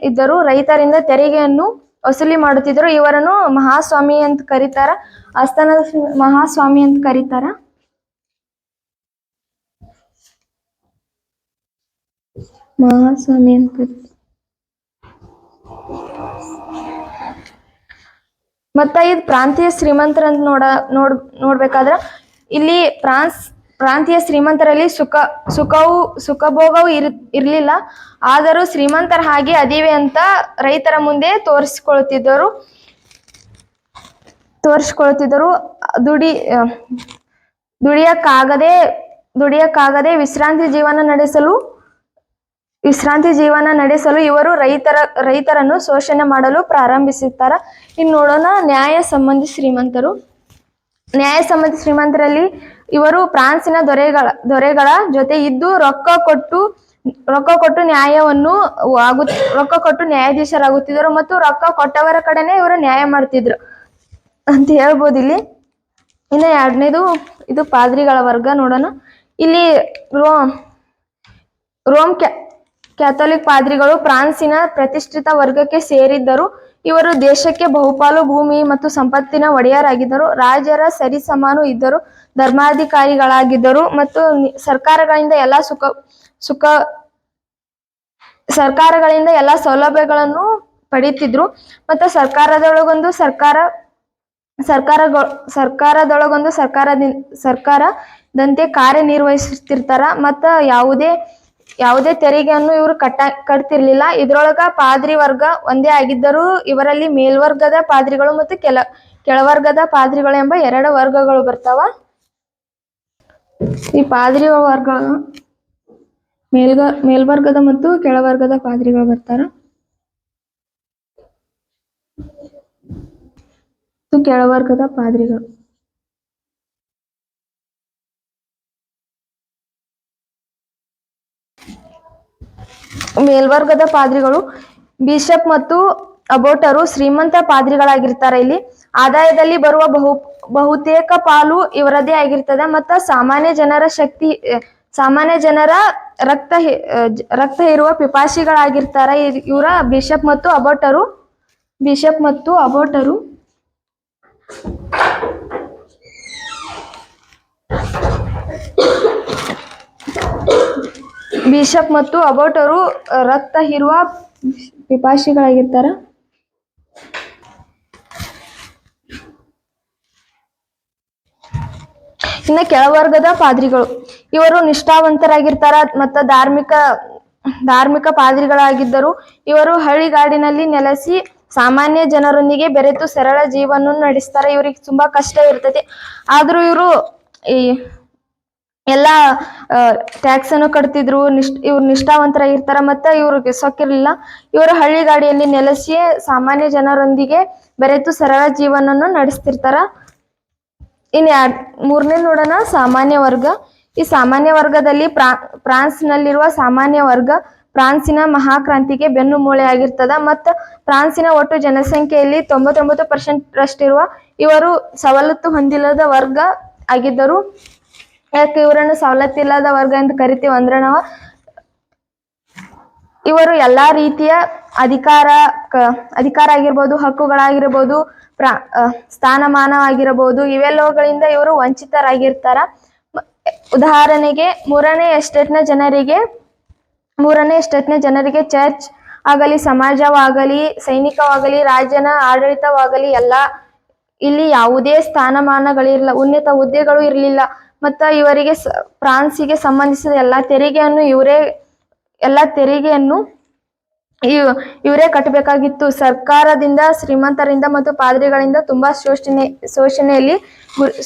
ಇದ್ದರು. ರೈತರಿಂದ ತೆರಿಗೆಯನ್ನು ವಸೂಲಿ ಮಾಡುತ್ತಿದ್ದರು. ಇವರನ್ನು ಮಹಾಸ್ವಾಮಿ ಅಂತ ಕರೀತಾರ. ಆಸ್ಥಾನದ ಮಹಾಸ್ವಾಮಿ ಅಂತ ಕರೀತಾರ. ಮಹಾಸ್ವಾಮಿ ಅಂತ ಕರೀತಾರ. ಮತ್ತ ಇದು ಪ್ರಾಂತೀಯ ಶ್ರೀಮಂತರ ಅಂತ ನೋಡ್ಬೇಕಾದ್ರ ಇಲ್ಲಿ ಪ್ರಾಂತೀಯ ಶ್ರೀಮಂತರಲ್ಲಿ ಸುಖಭೋಗವು ಇರ್ಲಿಲ್ಲ. ಆದರೂ ಶ್ರೀಮಂತರ ಹಾಗೆ ಅದಿವೆ ಅಂತ ರೈತರ ಮುಂದೆ ತೋರಿಸಿಕೊಳ್ಳುತ್ತಿದ್ದರು. ದುಡಿಯಕ್ಕಾಗದೆ ವಿಶ್ರಾಂತಿ ಜೀವನ ನಡೆಸಲು ಇವರು ರೈತರನ್ನು ಶೋಷಣೆ ಮಾಡಲು ಪ್ರಾರಂಭಿಸುತ್ತಾರೆ. ಇನ್ನು ನೋಡೋಣ ನ್ಯಾಯ ಸಂಬಂಧಿ ಶ್ರೀಮಂತರು. ನ್ಯಾಯ ಸಂಬಂಧಿ ಶ್ರೀಮಂತರಲ್ಲಿ ಇವರು ಫ್ರಾನ್ಸಿನ ದೊರೆಗಳ ಜೊತೆ ಇದ್ದು ರೊಕ್ಕ ಕೊಟ್ಟು ನ್ಯಾಯಾಧೀಶರಾಗುತ್ತಿದ್ದರು. ಮತ್ತು ರೊಕ್ಕ ಕೊಟ್ಟವರ ಕಡೆನೆ ಇವರು ನ್ಯಾಯ ಮಾಡ್ತಿದ್ರು ಅಂತ ಹೇಳ್ಬೋದು ಇಲ್ಲಿ. ಇನ್ನು 2ನೇದು ಇದು ಪಾದ್ರಿಗಳ ವರ್ಗ ನೋಡೋಣ. ಇಲ್ಲಿ ರೋಮ್ ಕ್ಯಾಥೋಲಿಕ್ ಪಾದ್ರಿಗಳು ಫ್ರಾನ್ಸಿನ ಪ್ರತಿಷ್ಠಿತ ವರ್ಗಕ್ಕೆ ಸೇರಿದ್ದರು. ಇವರು ದೇಶಕ್ಕೆ ಬಹುಪಾಲು ಭೂಮಿ ಮತ್ತು ಸಂಪತ್ತಿನ ಒಡೆಯರಾಗಿದ್ದರು. ರಾಜರ ಸರಿಸಮಾನು ಇದ್ದರು. ಧರ್ಮಾಧಿಕಾರಿಗಳಾಗಿದ್ದರು ಮತ್ತು ಸರ್ಕಾರಗಳಿಂದ ಎಲ್ಲ ಸೌಲಭ್ಯಗಳನ್ನು ಪಡೆಯುತ್ತಿದ್ರು. ಮತ್ತು ಸರ್ಕಾರದಂತೆ ಕಾರ್ಯನಿರ್ವಹಿಸುತ್ತಿರ್ತಾರ. ಮತ್ತು ಯಾವುದೇ ತೆರಿಗೆಯನ್ನು ಇವರು ಕಟ್ತಿರ್ಲಿಲ್ಲ. ಇದ್ರೊಳಗ ಪಾದ್ರಿ ವರ್ಗ ಒಂದೇ ಆಗಿದ್ದರೂ ಇವರಲ್ಲಿ ಮೇಲ್ವರ್ಗದ ಪಾದ್ರಿಗಳು ಮತ್ತು ಕೆಳವರ್ಗದ ಪಾದ್ರಿಗಳು ಎಂಬ 2 ವರ್ಗಗಳು ಬರ್ತಾವ. ಈ ಪಾದ್ರಿ ವರ್ಗ ಮೇಲ್ವರ್ಗದ ಮತ್ತು ಕೆಳವರ್ಗದ ಪಾದ್ರಿಗಳು ಬರ್ತಾರ. ಕೆಳವರ್ಗದ ಪಾದ್ರಿಗಳು ಮೇಲ್ವರ್ಗದ ಪಾದ್ರಿಗಳು ಬಿಷಪ್ ಮತ್ತು ಅಬೋಟರು ಶ್ರೀಮಂತ ಪಾದ್ರಿಗಳಾಗಿರ್ತಾರೆ. ಇಲ್ಲಿ ಆದಾಯದಲ್ಲಿ ಬರುವ ಬಹುತೇಕ ಪಾಲು ಇವರದೇ ಆಗಿರ್ತದೆ. ಮತ್ತು ಸಾಮಾನ್ಯ ಜನರ ರಕ್ತ ಇರುವ ಪಿಪಾಸಿಗಳಾಗಿರ್ತಾರೆ ಇವರ ಬಿಷಪ್ ಮತ್ತು ಅಬೋಟರು. ಬಿಷಪ್ ಮತ್ತು ಅಬೋಟರು ರಕ್ತ ಇರುವ ಪಿಪಾಸಿಗಳಾಗಿರ್ತಾರ. ಇನ್ನು ಕೆಳವರ್ಗದ ಪಾದ್ರಿಗಳು ಇವರು ನಿಷ್ಠಾವಂತರಾಗಿರ್ತಾರ ಮತ್ತು ಧಾರ್ಮಿಕ ಪಾದ್ರಿಗಳಾಗಿದ್ದರು. ಇವರು ಹಳ್ಳಿಗಾಡಿನಲ್ಲಿ ನೆಲೆಸಿ ಸಾಮಾನ್ಯ ಜನರೊಂದಿಗೆ ಬೆರೆತು ಸರಳ ಜೀವನ ನಡೆಸ್ತಾರೆ. ಇವ್ರಿಗೆ ತುಂಬಾ ಕಷ್ಟ ಇರ್ತೈತಿ. ಆದ್ರೂ ಇವರು ಎಲ್ಲ ಟ್ಯಾಕ್ಸ್ ಅನ್ನು ಕಟ್ತಿದ್ರು. ಇವ್ರು ನಿಷ್ಠಾವಂತರಾಗಿರ್ತಾರ. ಮತ್ತು ಇವ್ರಿಗೆ ಸೊಕ್ಕಿರ್ಲಿಲ್ಲ. ಇವರು ಹಳ್ಳಿಗಾಡಿಯಲ್ಲಿ ನೆಲೆಸಿ ಸಾಮಾನ್ಯ ಜನರೊಂದಿಗೆ ಬೆರೆತು ಸರಳ ಜೀವನವನ್ನು ನಡೆಸ್ತಿರ್ತಾರ. ಇನ್ನು 3ನೇ ನೋಡೋಣ ಸಾಮಾನ್ಯ ವರ್ಗ. ಈ ಸಾಮಾನ್ಯ ವರ್ಗದಲ್ಲಿ ಫ್ರಾನ್ಸ್ನಲ್ಲಿರುವ ಸಾಮಾನ್ಯ ವರ್ಗ ಫ್ರಾನ್ಸಿನ ಮಹಾಕ್ರಾಂತಿಗೆ ಬೆನ್ನು ಮೂಳೆಯಾಗಿರ್ತದ. ಮತ್ತು ಫ್ರಾನ್ಸಿನ ಒಟ್ಟು ಜನಸಂಖ್ಯೆಯಲ್ಲಿ 99% ಇವರು ಸವಲತ್ತು ಹೊಂದಿಲ್ಲದ ವರ್ಗ ಆಗಿದ್ದರು. ಯಾಕೆ ಇವರನ್ನು ಸವಲತ್ತಿಲ್ಲದ ವರ್ಗ ಅಂತ ಕರಿತೀವಿ ಅಂದ್ರೆ ಇವರು ಎಲ್ಲಾ ರೀತಿಯ ಅಧಿಕಾರ ಆಗಿರ್ಬೋದು, ಹಕ್ಕುಗಳಾಗಿರ್ಬೋದು ಸ್ಥಾನಮಾನ ಆಗಿರಬಹುದು, ಇವೆಲ್ಲವುಗಳಿಂದ ಇವರು ವಂಚಿತರಾಗಿರ್ತಾರ. ಉದಾಹರಣೆಗೆ ಮೂರನೇ ಎಸ್ಟೇಟ್ನ ಜನರಿಗೆ ಚರ್ಚ್ ಆಗಲಿ, ಸಮಾಜವಾಗಲಿ, ಸೈನಿಕವಾಗಲಿ, ರಾಜ್ಯನ ಆಡಳಿತವಾಗಲಿ ಇಲ್ಲಿ ಯಾವುದೇ ಸ್ಥಾನಮಾನಗಳಿರಲಿಲ್ಲ, ಉನ್ನತ ಹುದ್ದೆಗಳು ಇರಲಿಲ್ಲ. ಮತ್ತ ಇವರಿಗೆ ಫ್ರಾನ್ಸಿಗೆ ಸಂಬಂಧಿಸಿದ ಎಲ್ಲ ತೆರಿಗೆಯನ್ನು ಇವರೇ ಕಟ್ಟಬೇಕಾಗಿತ್ತು. ಸರ್ಕಾರದಿಂದ, ಶ್ರೀಮಂತರಿಂದ ಮತ್ತು ಪಾದ್ರಿಗಳಿಂದ ತುಂಬಾ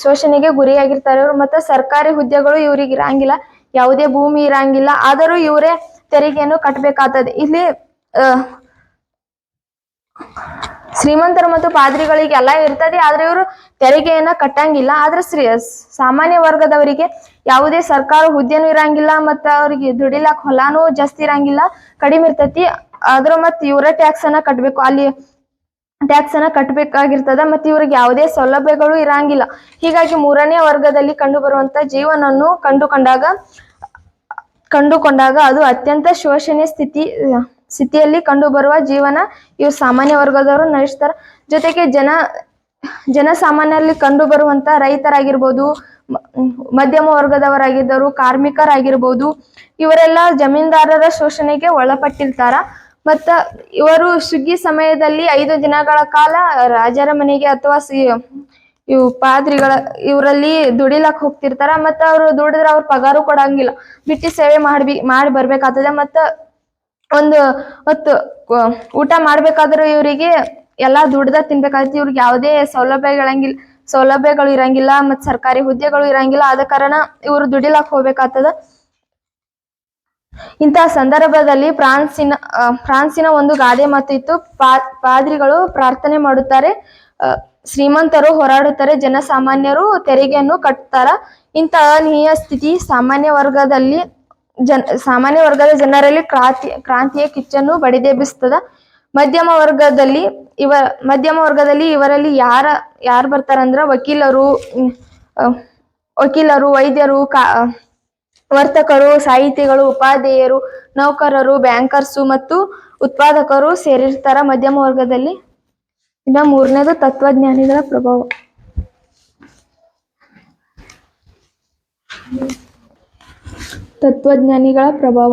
ಶೋಷಣೆಗೆ ಗುರಿಯಾಗಿರ್ತಾರೆ ಇವರು. ಮತ್ತೆ ಸರ್ಕಾರಿ ಹುದ್ದೆಗಳು ಇವ್ರಿಗೆ ಇರಂಗಿಲ್ಲ, ಯಾವುದೇ ಭೂಮಿ ಇರಂಗಿಲ್ಲ, ಆದರೂ ಇವರೇ ತೆರಿಗೆಯನ್ನು ಕಟ್ಟಬೇಕಾಗ್ತದೆ. ಇಲ್ಲಿ ಶ್ರೀಮಂತರು ಮತ್ತು ಪಾದ್ರಿಗಳಿಗೆ ಎಲ್ಲ ಇರ್ತದೆ, ಆದ್ರೆ ಇವರು ತೆರಿಗೆಯನ್ನ ಕಟ್ಟಂಗಿಲ್ಲ. ಆದ್ರೆ ಸಾಮಾನ್ಯ ವರ್ಗದವರಿಗೆ ಯಾವುದೇ ಸರ್ಕಾರ ಹುದ್ದೆನೂ ಇರಂಗಿಲ್ಲ, ಮತ್ತ ಅವ್ರಿಗೆ ದುಡಿಲಾಕ ಹೊಲಾನು ಜಾಸ್ತಿ ಇರಂಗಿಲ್ಲ, ಕಡಿಮೆ ಇರ್ತೈತಿ. ಆದ್ರೂ ಮತ್ ಇವರ ಟ್ಯಾಕ್ಸ್ ಅನ್ನ ಕಟ್ಬೇಕು, ಅಲ್ಲಿ ಟ್ಯಾಕ್ಸ್ ಅನ್ನ ಕಟ್ಟಬೇಕಾಗಿರ್ತದ. ಮತ್ತೆ ಇವ್ರಿಗೆ ಯಾವುದೇ ಸೌಲಭ್ಯಗಳು ಇರಂಗಿಲ್ಲ. ಹೀಗಾಗಿ ಮೂರನೇ ವರ್ಗದಲ್ಲಿ ಕಂಡು ಬರುವಂತ ಜೀವನವನ್ನು ಕಂಡುಕೊಂಡಾಗ ಅದು ಅತ್ಯಂತ ಶೋಷಣೆ ಸ್ಥಿತಿಯಲ್ಲಿ ಕಂಡು ಬರುವ ಜೀವನ ಇವ್ರು ಸಾಮಾನ್ಯ ವರ್ಗದವರು ನಡೆಸ್ತಾರ. ಜೊತೆಗೆ ಜನಸಾಮಾನ್ಯರಲ್ಲಿ ಕಂಡು ಬರುವಂತ ರೈತರಾಗಿರ್ಬೋದು, ಮಧ್ಯಮ ವರ್ಗದವರಾಗಿದ್ದರು, ಕಾರ್ಮಿಕರಾಗಿರ್ಬೋದು, ಇವರೆಲ್ಲ ಜಮೀನ್ದಾರರ ಶೋಷಣೆಗೆ ಒಳಪಟ್ಟಿರ್ತಾರ. ಮತ್ತ ಇವರು ಸುಗ್ಗಿ ಸಮಯದಲ್ಲಿ 5 ದಿನಗಳ ಕಾಲ ರಾಜರ ಮನೆಗೆ ಅಥವಾ ಇವು ಇವರಲ್ಲಿ ದುಡಿಲಕ್ ಹೋಗ್ತಿರ್ತಾರ. ಮತ್ತ ಅವ್ರು ದುಡಿದ್ರೆ ಅವ್ರ ಪಗಾರು ಕೊಡಂಗಿಲ್ಲ, ಬಿಟ್ಟಿ ಸೇವೆ ಮಾಡಿ ಬರ್ಬೇಕಾಗ್ತದೆ. ಮತ್ತ ಒಂದು ಹೊತ್ತು ಊಟ ಮಾಡ್ಬೇಕಾದ್ರೆ ಇವರಿಗೆ ಎಲ್ಲಾ ದುಡ್ದ ತಿನ್ಬೇಕಾಗ್ತದೆ. ಇವ್ರಿಗೆ ಯಾವುದೇ ಸೌಲಭ್ಯಗಳು ಇರಂಗಿಲ್ಲ, ಮತ್ ಸರ್ಕಾರಿ ಹುದ್ದೆಗಳು ಇರಂಗಿಲ್ಲ. ಆದ ಕಾರಣ ಇವರು ದುಡಿಲಕ್ ಹೋಗ್ಬೇಕಾಗ್ತದ. ಇಂತಹ ಸಂದರ್ಭದಲ್ಲಿ ಫ್ರಾನ್ಸಿನ ಒಂದು ಗಾದೆ ಮಾತು ಇತ್ತು, ಪಾದ್ರಿಗಳು ಪ್ರಾರ್ಥನೆ ಮಾಡುತ್ತಾರೆ, ಶ್ರೀಮಂತರು ಹೋರಾಡುತ್ತಾರೆ, ಜನಸಾಮಾನ್ಯರು ತೆರಿಗೆಯನ್ನು ಕಟ್ಟುತ್ತಾರ. ಇಂತಹ ಅನೀಯ ಸ್ಥಿತಿ ಸಾಮಾನ್ಯ ವರ್ಗದ ಜನರಲ್ಲಿ ಕ್ರಾಂತಿಯ ಕಿಚ್ಚನ್ನು ಬಡಿದೆಬ್ಬಿಸ್ತದ. ಮಧ್ಯಮ ವರ್ಗದಲ್ಲಿ ಇವರಲ್ಲಿ ಯಾರು ಬರ್ತಾರಂದ್ರ ವಕೀಲರು, ವೈದ್ಯರು, ವರ್ತಕರು, ಸಾಹಿತಿಗಳು, ಉಪಾಧ್ಯಾಯರು, ನೌಕರರು, ಬ್ಯಾಂಕರ್ಸು ಮತ್ತು ಉತ್ಪಾದಕರು ಸೇರಿರ್ತಾರ ಮಧ್ಯಮ ವರ್ಗದಲ್ಲಿ. ಇನ್ನ 3ನೇದು ತತ್ವಜ್ಞಾನಿಗಳ ಪ್ರಭಾವ. ತತ್ವಜ್ಞಾನಿಗಳ ಪ್ರಭಾವ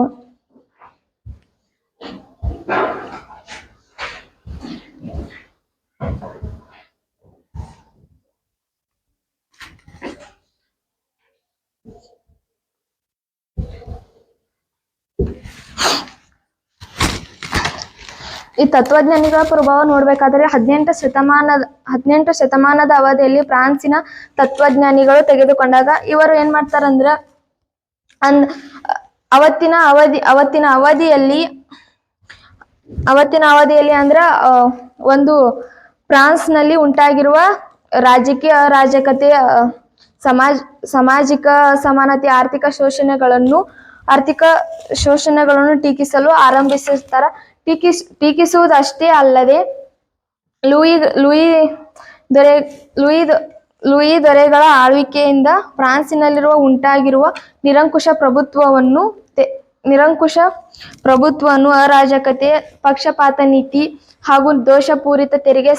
ಈ ತತ್ವಜ್ಞಾನಿಗಳ ಪ್ರಭಾವ ನೋಡ್ಬೇಕಾದ್ರೆ 18 ಶತಮಾನದ ಅವಧಿಯಲ್ಲಿ ಫ್ರಾನ್ಸಿನ ತತ್ವಜ್ಞಾನಿಗಳು ತೆಗೆದುಕೊಂಡಾಗ ಇವರು ಏನ್ ಮಾಡ್ತಾರಂದ್ರ ಅವತ್ತಿನ ಅವಧಿಯಲ್ಲಿ ಅಂದ್ರ ಒಂದು ಫ್ರಾನ್ಸ್ ನಲ್ಲಿ ಉಂಟಾಗಿರುವ ರಾಜಕೀಯ ಅರಾಜಕತೆ, ಸಾಮಾಜಿಕ ಅಸಮಾನತೆ, ಆರ್ಥಿಕ ಶೋಷಣೆಗಳನ್ನು ಟೀಕಿಸಲು ಆರಂಭಿಸಿರ್ತಾರ. ಟೀಕಿಸುವುದಷ್ಟೇ ಅಲ್ಲದೆ ಲೂಯಿ ದೊರೆಗಳ ಆಳ್ವಿಕೆಯಿಂದ ಫ್ರಾನ್ಸಿನಲ್ಲಿರುವ ಉಂಟಾಗಿರುವ ನಿರಂಕುಶ ಪ್ರಭುತ್ವವನ್ನು, ಅರಾಜಕತೆ, ಪಕ್ಷಪಾತ ನೀತಿ ಹಾಗೂ ದೋಷಪೂರಿತ ತೆರಿಗೆ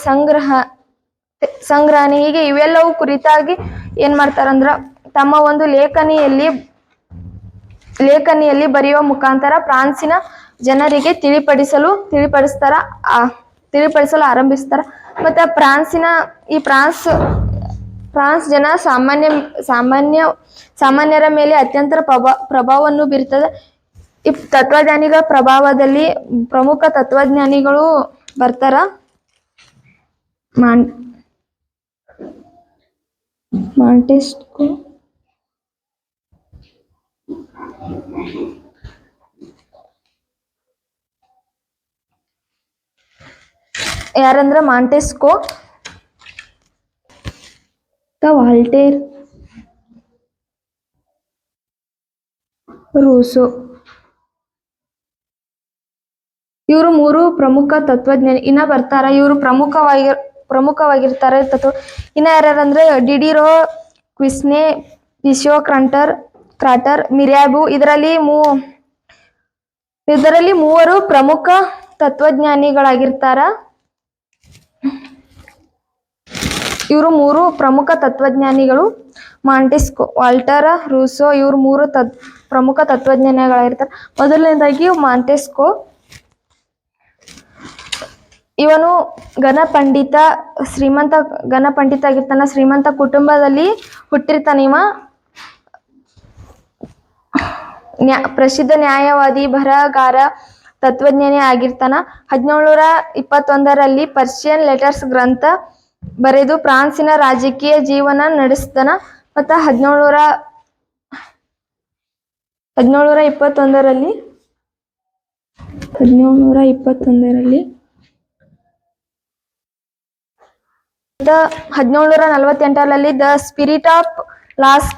ಸಂಗ್ರಹಣೆ ಹೀಗೆ ಇವೆಲ್ಲವೂ ಕುರಿತಾಗಿ ಏನ್ ಮಾಡ್ತಾರಂದ್ರ ತಮ್ಮ ಒಂದು ಲೇಖನಿಯಲ್ಲಿ ಬರೆಯುವ ಮುಖಾಂತರ ಫ್ರಾನ್ಸಿನ ಜನರಿಗೆ ತಿಳಿಪಡಿಸಲು ಆರಂಭಿಸ್ತಾರ. ಮತ್ತೆ ಫ್ರಾನ್ಸ್ ಜನ ಸಾಮಾನ್ಯರ ಮೇಲೆ ಅತ್ಯಂತ ಪ್ರಭಾವವನ್ನು ಬೀರ್ತದೆ. ಈ ತತ್ವಜ್ಞಾನಿಗಳ ಪ್ರಭಾವದಲ್ಲಿ ಪ್ರಮುಖ ತತ್ವಜ್ಞಾನಿಗಳು ಬರ್ತಾರ. ಮಾಂಟೆಸ್ಕ್ಯೂ, ಯಾರಂದ್ರ ಮಾಂಟೆಸ್ಕ್ಯೂ, ವಾಲ್ಟೇರ್, ರೂಸೋ, ಇವರು 3 ಪ್ರಮುಖ ತತ್ವಜ್ಞಾನಿ ಇನ್ನ ಬರ್ತಾರ. ಇವರು ಪ್ರಮುಖವಾಗಿರ್ತಾರೆ ಇನ್ನ ಯಾರ್ಯಾರಂದ್ರೆ ಡಿಡಿರೋ, ಕ್ವಿಸ್ನೆ, ಪಿಶೋ, ಕ್ರಾಟರ್, ಮಿರ್ಯಾಬು. ಇದರಲ್ಲಿ 3 ಪ್ರಮುಖ ತತ್ವಜ್ಞಾನಿಗಳಾಗಿರ್ತಾರ. ಇವರು 3 ಪ್ರಮುಖ ತತ್ವಜ್ಞಾನಿಗಳು. ಮಾಂಟೆಸ್ಕೊ, ವಾಲ್ಟರ್, ರೂಸೋ ಇವರು 3 ಪ್ರಮುಖ ತತ್ವಜ್ಞಾನಿಗಳಿರ್ತಾರೆ. ಮೊದಲನೇದಾಗಿ ಮಾಂಟೆಸ್ಕೊ. ಇವನು ಘನಪಂಡಿತ ಆಗಿರ್ತಾನ. ಶ್ರೀಮಂತ ಕುಟುಂಬದಲ್ಲಿ ಹುಟ್ಟಿರ್ತಾನ. ಇವ ಪ್ರಸಿದ್ಧ ನ್ಯಾಯವಾದಿ, ಬರಹಗಾರ, ತತ್ವಜ್ಞಾನಿ ಆಗಿರ್ತಾನ. 1721ರಲ್ಲಿ ಪರ್ಷಿಯನ್ ಲೆಟರ್ಸ್ ಗ್ರಂಥ ಬರೆದು ಫ್ರಾನ್ಸಿನ ರಾಜಕೀಯ ಜೀವನ ನಡೆಸ್ತಾನ. ಮತ್ತು 1721ರಲ್ಲಿ 1748ರಲ್ಲಿ ದ ಸ್ಪಿರಿಟ್ ಆಫ್ ಲಾಸ್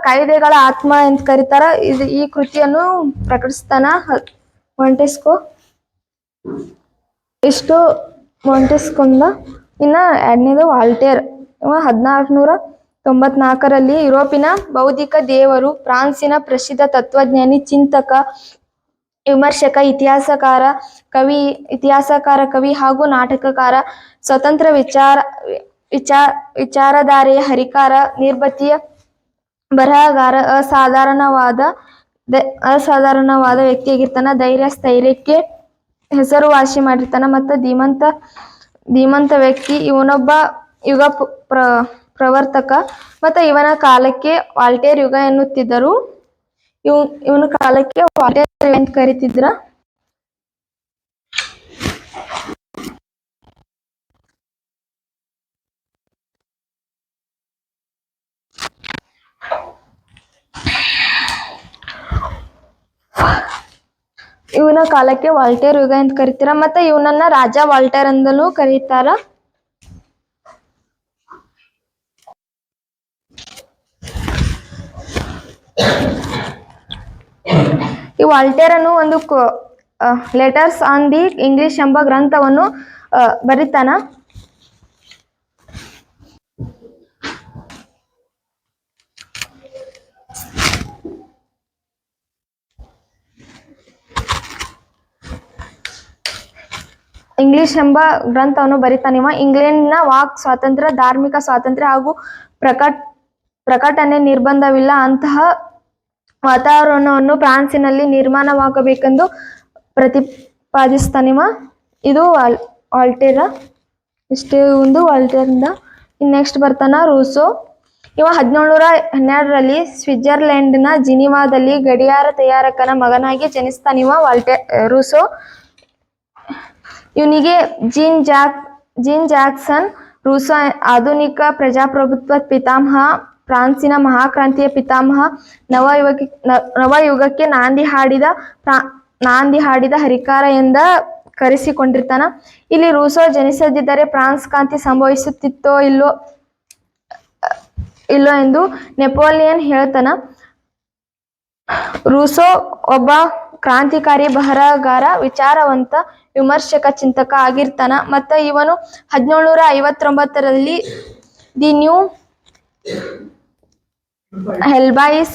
ಕಾಯ್ದೆಗಳ ಆತ್ಮ ಅಂತ ಕರೀತಾರ. ಈ ಕೃತಿಯನ್ನು ಪ್ರಕಟಿಸ್ತಾನ ಮಾಂಟೆಸ್ಕೊ. ಇಷ್ಟು ಮಾಂಟೆಸ್ಕೊಂದ. ಇನ್ನ ಎರಡನೇದು ವಾಲ್ಟೇರ್. 1694ರಲ್ಲಿ ಯುರೋಪಿನ ಬೌದ್ಧಿಕ ದೇವರು, ಫ್ರಾನ್ಸಿನ ಪ್ರಸಿದ್ಧ ತತ್ವಜ್ಞಾನಿ, ಚಿಂತಕ, ವಿಮರ್ಶಕ, ಇತಿಹಾಸಕಾರ, ಕವಿ ಹಾಗೂ ನಾಟಕಕಾರ, ಸ್ವತಂತ್ರ ವಿಚಾರಧಾರೆಯ ಹರಿಕಾರ, ನಿರ್ಭೀತಿಯ ಬರಹಗಾರ, ಅಸಾಧಾರಣವಾದ ವ್ಯಕ್ತಿಯಾಗಿರ್ತಾನ. ಧೈರ್ಯ, ಸ್ಥೈರ್ಯಕ್ಕೆ ಹೆಸರುವಾಸಿ ಮಾಡಿರ್ತಾನ ಮತ್ತು ಧೀಮಂತ ವ್ಯಕ್ತಿ. ಇವನೊಬ್ಬ ಯುಗ ಪ್ರವರ್ತಕ ಮತ್ತು ಇವನ ಕಾಲಕ್ಕೆ ವಾಲ್ಟೇರ್ ಯುಗ ಎನ್ನುತ್ತಿದ್ದರು. ಇವನ ಕಾಲಕ್ಕೆ ವಾಲ್ಟೇರ್ ಯುಗ ಅಂತ ಕರೀತಿದ್ರ. ಇವನ ಕಾಲಕ್ಕೆ ವಾಲ್ಟೇರ್ ಯುಗ ಅಂತ ಕರೀತಾರ. ಮತ್ತೆ ಇವನನ್ನ ರಾಜ ವಾಲ್ಟೇರ್ ಅಂದಲೂ ಕರೀತಾರ. ಈ ವಾಲ್ಟೇರ್ ಅನ್ನು ಒಂದು ಲೆಟರ್ಸ್ ಆನ್ ದಿ ಇಂಗ್ಲಿಷ್ ಎಂಬ ಗ್ರಂಥವನ್ನು ಬರಿತಾನ. ಇಂಗ್ಲಿಷ್ ಎಂಬ ಗ್ರಂಥವನ್ನು ಬರಿತಾನಿವ. ಇಂಗ್ಲೆಂಡ್ನ ವಾಕ್ ಸ್ವಾತಂತ್ರ್ಯ, ಧಾರ್ಮಿಕ ಸ್ವಾತಂತ್ರ್ಯ ಹಾಗೂ ಪ್ರಕಟಣೆ ನಿರ್ಬಂಧವಿಲ್ಲ ಅಂತಹ ವಾತಾವರಣವನ್ನು ಫ್ರಾನ್ಸಿನಲ್ಲಿ ನಿರ್ಮಾಣವಾಗಬೇಕೆಂದು ಪ್ರತಿಪಾದಿಸ್ತಾನಿವ. ಇದು ವಾಲ್ಟೇರ. ಇಷ್ಟೇ ಒಂದು ವಾಲ್ಟೇರಿಂದ. ನೆಕ್ಸ್ಟ್ ಬರ್ತಾನ ರೂಸೋ. ಇವ 1712ರಲ್ಲಿ ಸ್ವಿಟ್ಜರ್ಲೆಂಡ್ನ ಜಿನಿವಾದಲ್ಲಿ ಗಡಿಯಾರ ತಯಾರಕನ ಮಗನಾಗಿ ಜನಿಸ್ತಾನಿವ ರೂಸೋ. ಇವನಿಗೆ ಜೀನ್ ಜಾಕ್ಸನ್ ರೂಸೋ ಆಧುನಿಕ ಪ್ರಜಾಪ್ರಭುತ್ವ ಪಿತಾಮಹ, ಫ್ರಾನ್ಸಿನ ಮಹಾಕ್ರಾಂತಿಯ ಪಿತಾಮಹ, ನವಯುಗಕ್ಕೆ ನಾಂದಿ ಹಾಡಿದ ಹರಿಕಾರ ಎಂದ ಕರೆಸಿಕೊಂಡಿರ್ತಾನ. ಇಲ್ಲಿ ರೂಸೋ ಜನಿಸದಿದ್ದರೆ ಫ್ರಾನ್ಸ್ ಕ್ರಾಂತಿ ಸಂಭವಿಸುತ್ತಿತ್ತೋ ಇಲ್ಲೋ ಎಂದು ನೆಪೋಲಿಯನ್ ಹೇಳ್ತಾನ. ರೂಸೋ ಒಬ್ಬ ಕ್ರಾಂತಿಕಾರಿ, ಬರಹಗಾರ, ವಿಚಾರವಂತ, ವಿಮರ್ಶಕ, ಚಿಂತಕ ಆಗಿರ್ತಾನ. ಮತ್ತು ಇವನು 1759ರಲ್ಲಿ ದಿ ನ್ಯೂ ಹೆಲ್ಬಾಯಿಸ್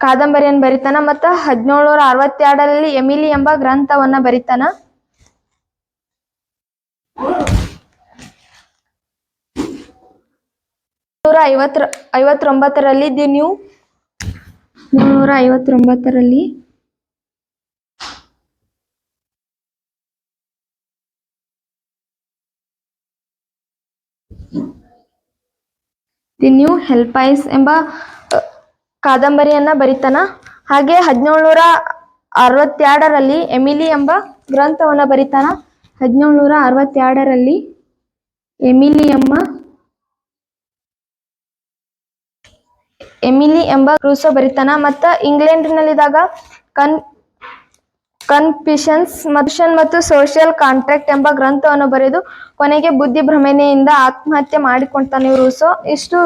ಕಾದಂಬರಿಯನ್ನು ಬರಿತಾನ. ಮತ್ತು 1762ರಲ್ಲಿ ಎಮಿಲಿ ಎಂಬ ಗ್ರಂಥವನ್ನ ಬರಿತಾನ. 1759ರಲ್ಲಿ ದಿ ನ್ಯೂ 1759ರಲ್ಲಿ ದಿ ನ್ಯೂ ಹೆಲ್ಬಾಯಿಸ್ ಎಂಬ ಕಾದಂಬರಿಯನ್ನ ಬರಿತಾನ. ಹಾಗೆ 1762ರಲ್ಲಿ ಎಮಿಲಿ ಎಂಬ ಗ್ರಂಥವನ್ನ ಬರಿತಾನ. 1762ರಲ್ಲಿ ಎಮಿಲಿ ಎಂಬ ರೂಸೋ ಬರಿತಾನ. ಮತ್ತು ಇಂಗ್ಲೆಂಡ್ನಲ್ಲಿದ್ದಾಗ ಕನ್ಫ್ಯೂಷನ್ಸ್ ಮತ್ತು ಸೋಷಿಯಲ್ ಕಾಂಟ್ರಾಕ್ಟ್ ಎಂಬ ಗ್ರಂಥವನ್ನು ಬರೆದು ಕೊನೆಗೆ ಬುದ್ಧಿ ಭ್ರಮಣೆಯಿಂದ ಆತ್ಮಹತ್ಯೆ ಮಾಡಿಕೊಳ್ತಾನೆ ರೂಸೋ. ಇಷ್ಟು